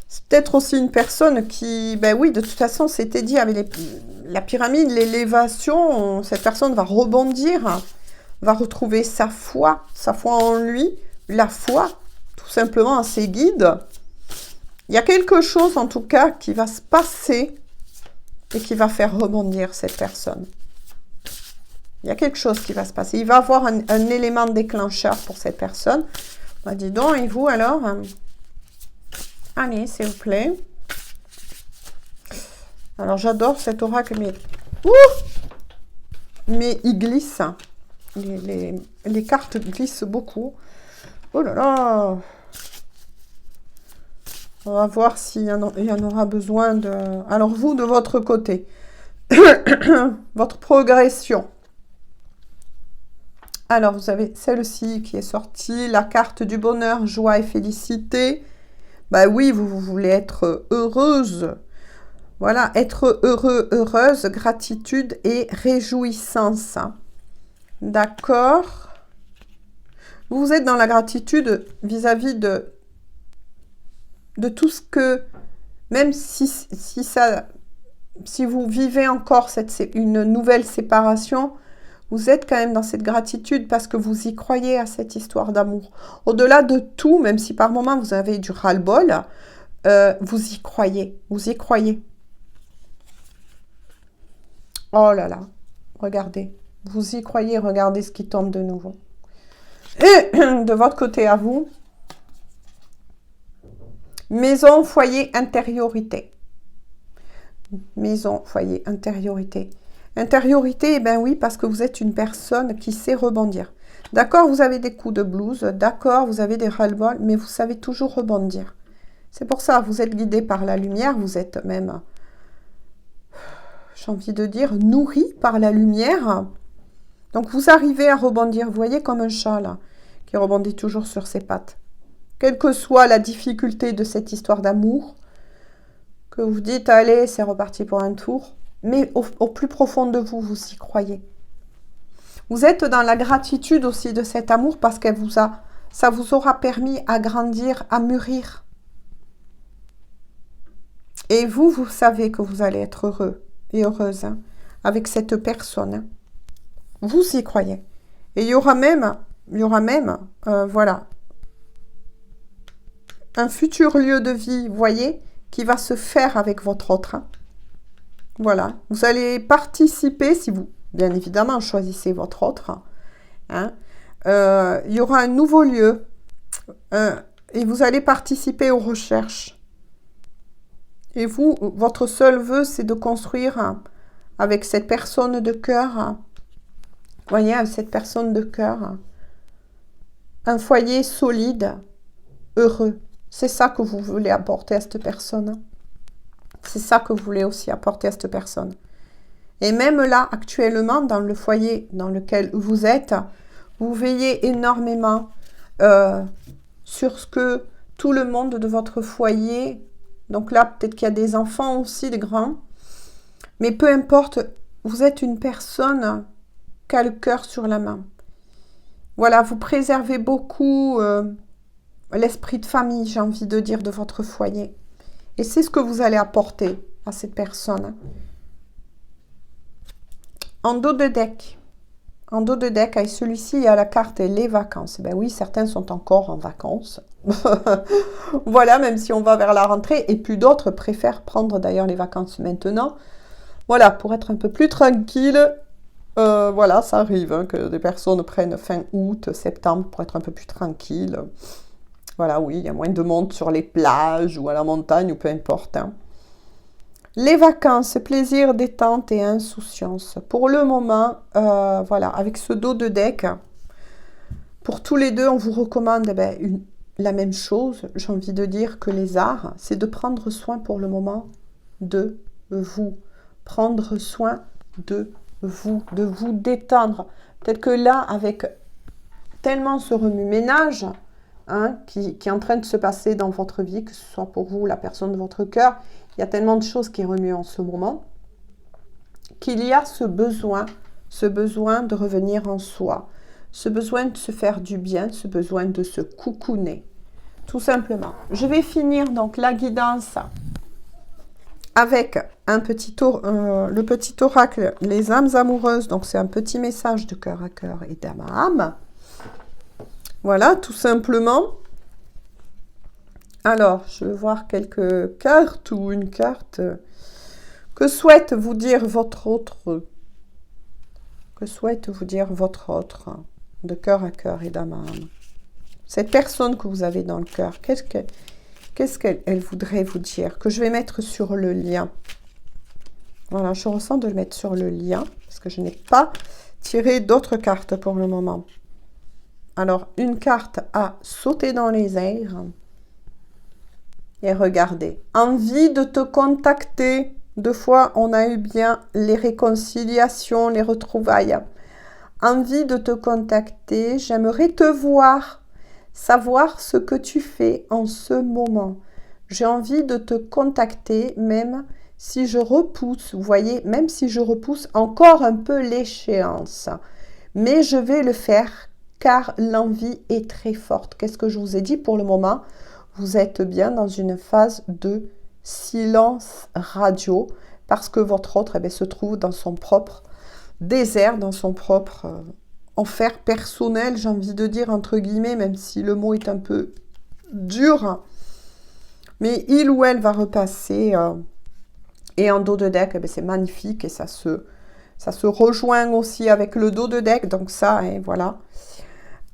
C'est peut-être aussi une personne qui, ben oui, de toute façon, c'était dit avec la pyramide, l'élévation, cette personne va rebondir, va retrouver sa foi en lui, la foi, tout simplement, en ses guides. Il y a quelque chose, en tout cas, qui va se passer et qui va faire rebondir cette personne. Il y a quelque chose qui va se passer. Il va avoir un élément déclencheur pour cette personne. Bah, dis donc, et vous alors? Allez, s'il vous plaît. Alors, j'adore cet oracle, mais... mais il glisse. Les cartes glissent beaucoup. Oh là là! On va voir s'il y en aura besoin de... Alors, vous, de votre côté, votre progression. Alors, vous avez celle-ci qui est sortie, la carte du bonheur, joie et félicité. Bah oui, vous voulez être heureuse. Voilà, être heureux, heureuse, gratitude et réjouissance. D'accord. Vous êtes dans la gratitude vis-à-vis de tout ce que, même si vous vivez encore une nouvelle séparation, vous êtes quand même dans cette gratitude parce que vous y croyez à cette histoire d'amour. Au-delà de tout, même si par moments vous avez du ras-le-bol, vous y croyez. Vous y croyez. Oh là là, regardez. Vous y croyez, regardez ce qui tombe de nouveau. Et de votre côté à vous, maison, foyer, intériorité. Maison, foyer, intériorité. Intériorité, eh bien oui, parce que vous êtes une personne qui sait rebondir. D'accord, vous avez des coups de blues, d'accord, vous avez des ras-le-bol, mais vous savez toujours rebondir. C'est pour ça, vous êtes guidé par la lumière, vous êtes même, j'ai envie de dire, nourri par la lumière. Donc, vous arrivez à rebondir, vous voyez, comme un chat, là, qui rebondit toujours sur ses pattes. Quelle que soit la difficulté de cette histoire d'amour, que vous dites, allez, c'est reparti pour un tour, mais au plus profond de vous, vous y croyez. Vous êtes dans la gratitude aussi de cet amour parce que ça vous aura permis à grandir, à mûrir. Et vous savez que vous allez être heureux et heureuse avec cette personne. Vous y croyez. Et il y aura même, voilà, un futur lieu de vie, vous voyez, qui va se faire avec votre autre. Hein. Voilà, vous allez participer, si vous, bien évidemment, choisissez votre autre. Hein. Il y aura un nouveau lieu et vous allez participer aux recherches. Et vous, votre seul vœu, c'est de construire avec cette personne de cœur, vous voyez, avec cette personne de cœur, un foyer solide, heureux. C'est ça que vous voulez apporter à cette personne. C'est ça que vous voulez aussi apporter à cette personne. Et même là, actuellement, dans le foyer dans lequel vous êtes, vous veillez énormément sur ce que tout le monde de votre foyer, donc là, peut-être qu'il y a des enfants aussi, des grands, mais peu importe, vous êtes une personne qui a le cœur sur la main. Voilà, vous préservez beaucoup l'esprit de famille, j'ai envie de dire, de votre foyer. Et c'est ce que vous allez apporter à cette personne. En dos de deck, avec celui-ci, il y a la carte les vacances. Ben oui, certains sont encore en vacances. Voilà, même si on va vers la rentrée. Et puis d'autres préfèrent prendre d'ailleurs les vacances maintenant. Voilà, pour être un peu plus tranquille. Voilà, ça arrive hein, que des personnes prennent fin août, septembre pour être un peu plus tranquille. Voilà, oui, il y a moins de monde sur les plages ou à la montagne ou peu importe. Hein. Les vacances, plaisir, détente et insouciance. Pour le moment, voilà, avec ce dos de deck, pour tous les deux, on vous recommande la même chose. J'ai envie de dire que les arts, c'est de prendre soin pour le moment de vous. Prendre soin de vous détendre. Peut-être que là, avec tellement ce remue-ménage hein, qui est en train de se passer dans votre vie, que ce soit pour vous, la personne de votre cœur, il y a tellement de choses qui remuent en ce moment, qu'il y a ce besoin de revenir en soi, ce besoin de se faire du bien, ce besoin de se coucouner, tout simplement. Je vais finir donc la guidance avec le petit oracle, les âmes amoureuses. Donc c'est un petit message de cœur à cœur et d'âme à âme. Voilà, tout simplement. Alors, je vais voir quelques cartes ou une carte. Que souhaite vous dire votre autre? Que souhaite vous dire votre autre? De cœur à cœur et d'âme à âme. Cette personne que vous avez dans le cœur, qu'est-ce qu'elle voudrait vous dire? Que je vais mettre sur le lien. Voilà, je ressens de le mettre sur le lien, parce que je n'ai pas tiré d'autres cartes pour le moment. Alors, une carte a sauté dans les airs. Et regardez, envie de te contacter. 2 fois, on a eu bien les réconciliations, les retrouvailles. Envie de te contacter, j'aimerais te voir, savoir ce que tu fais en ce moment. J'ai envie de te contacter, même si je repousse, vous voyez, même si je repousse encore un peu l'échéance. Mais je vais le faire car l'envie est très forte. Qu'est-ce que je vous ai dit pour le moment? Vous êtes bien dans une phase de silence radio parce que votre autre se trouve dans son propre désert, dans son propre enfer personnel, j'ai envie de dire entre guillemets, même si le mot est un peu dur. Mais il ou elle va repasser et en dos de deck, c'est magnifique et ça se rejoint aussi avec le dos de deck. Donc ça, hein, voilà.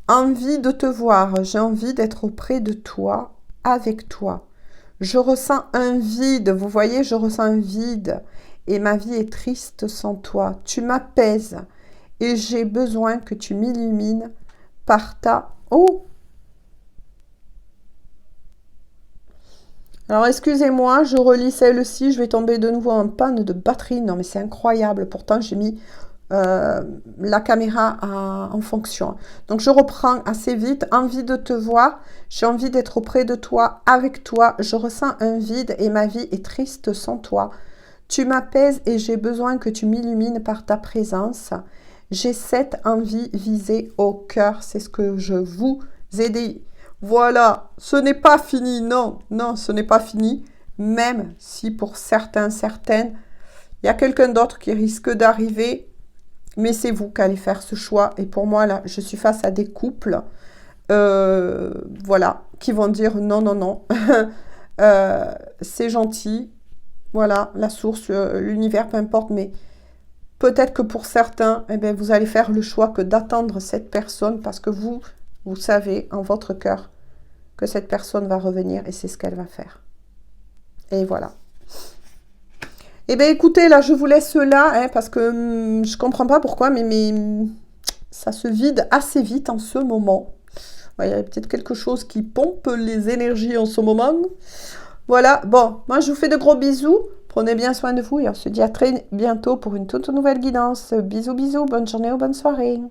Envie de te voir, j'ai envie d'être auprès de toi, avec toi. Je ressens un vide, vous voyez, je ressens un vide et ma vie est triste sans toi. Tu m'apaises et j'ai besoin que tu m'illumines par ta... Oh! Alors, excusez-moi, je relis celle-ci, je vais tomber de nouveau en panne de batterie. Non, mais c'est incroyable. Pourtant, j'ai mis la caméra en fonction. Donc, je reprends assez vite. Envie de te voir. J'ai envie d'être auprès de toi, avec toi. Je ressens un vide et ma vie est triste sans toi. Tu m'apaises et j'ai besoin que tu m'illumines par ta présence. J'ai cette envie visée au cœur. C'est ce que je vous ai dit. Voilà, ce n'est pas fini, non, ce n'est pas fini, même si pour certains, certaines, il y a quelqu'un d'autre qui risque d'arriver Mais c'est vous qui allez faire ce choix. Et pour moi, là, je suis face à des couples, voilà, qui vont dire non, non, non. C'est gentil. Voilà, la source, l'univers, peu importe. Mais peut-être que pour certains, eh bien, vous allez faire le choix que d'attendre cette personne parce que vous savez en votre cœur que cette personne va revenir et c'est ce qu'elle va faire. Et voilà. Eh bien, écoutez, là, je vous laisse là, hein, parce que je comprends pas pourquoi, mais ça se vide assez vite en ce moment. Ouais, il y a peut-être quelque chose qui pompe les énergies en ce moment. Voilà, bon, moi, je vous fais de gros bisous. Prenez bien soin de vous et on se dit à très bientôt pour une toute nouvelle guidance. Bisous, bisous, bonne journée ou bonne soirée.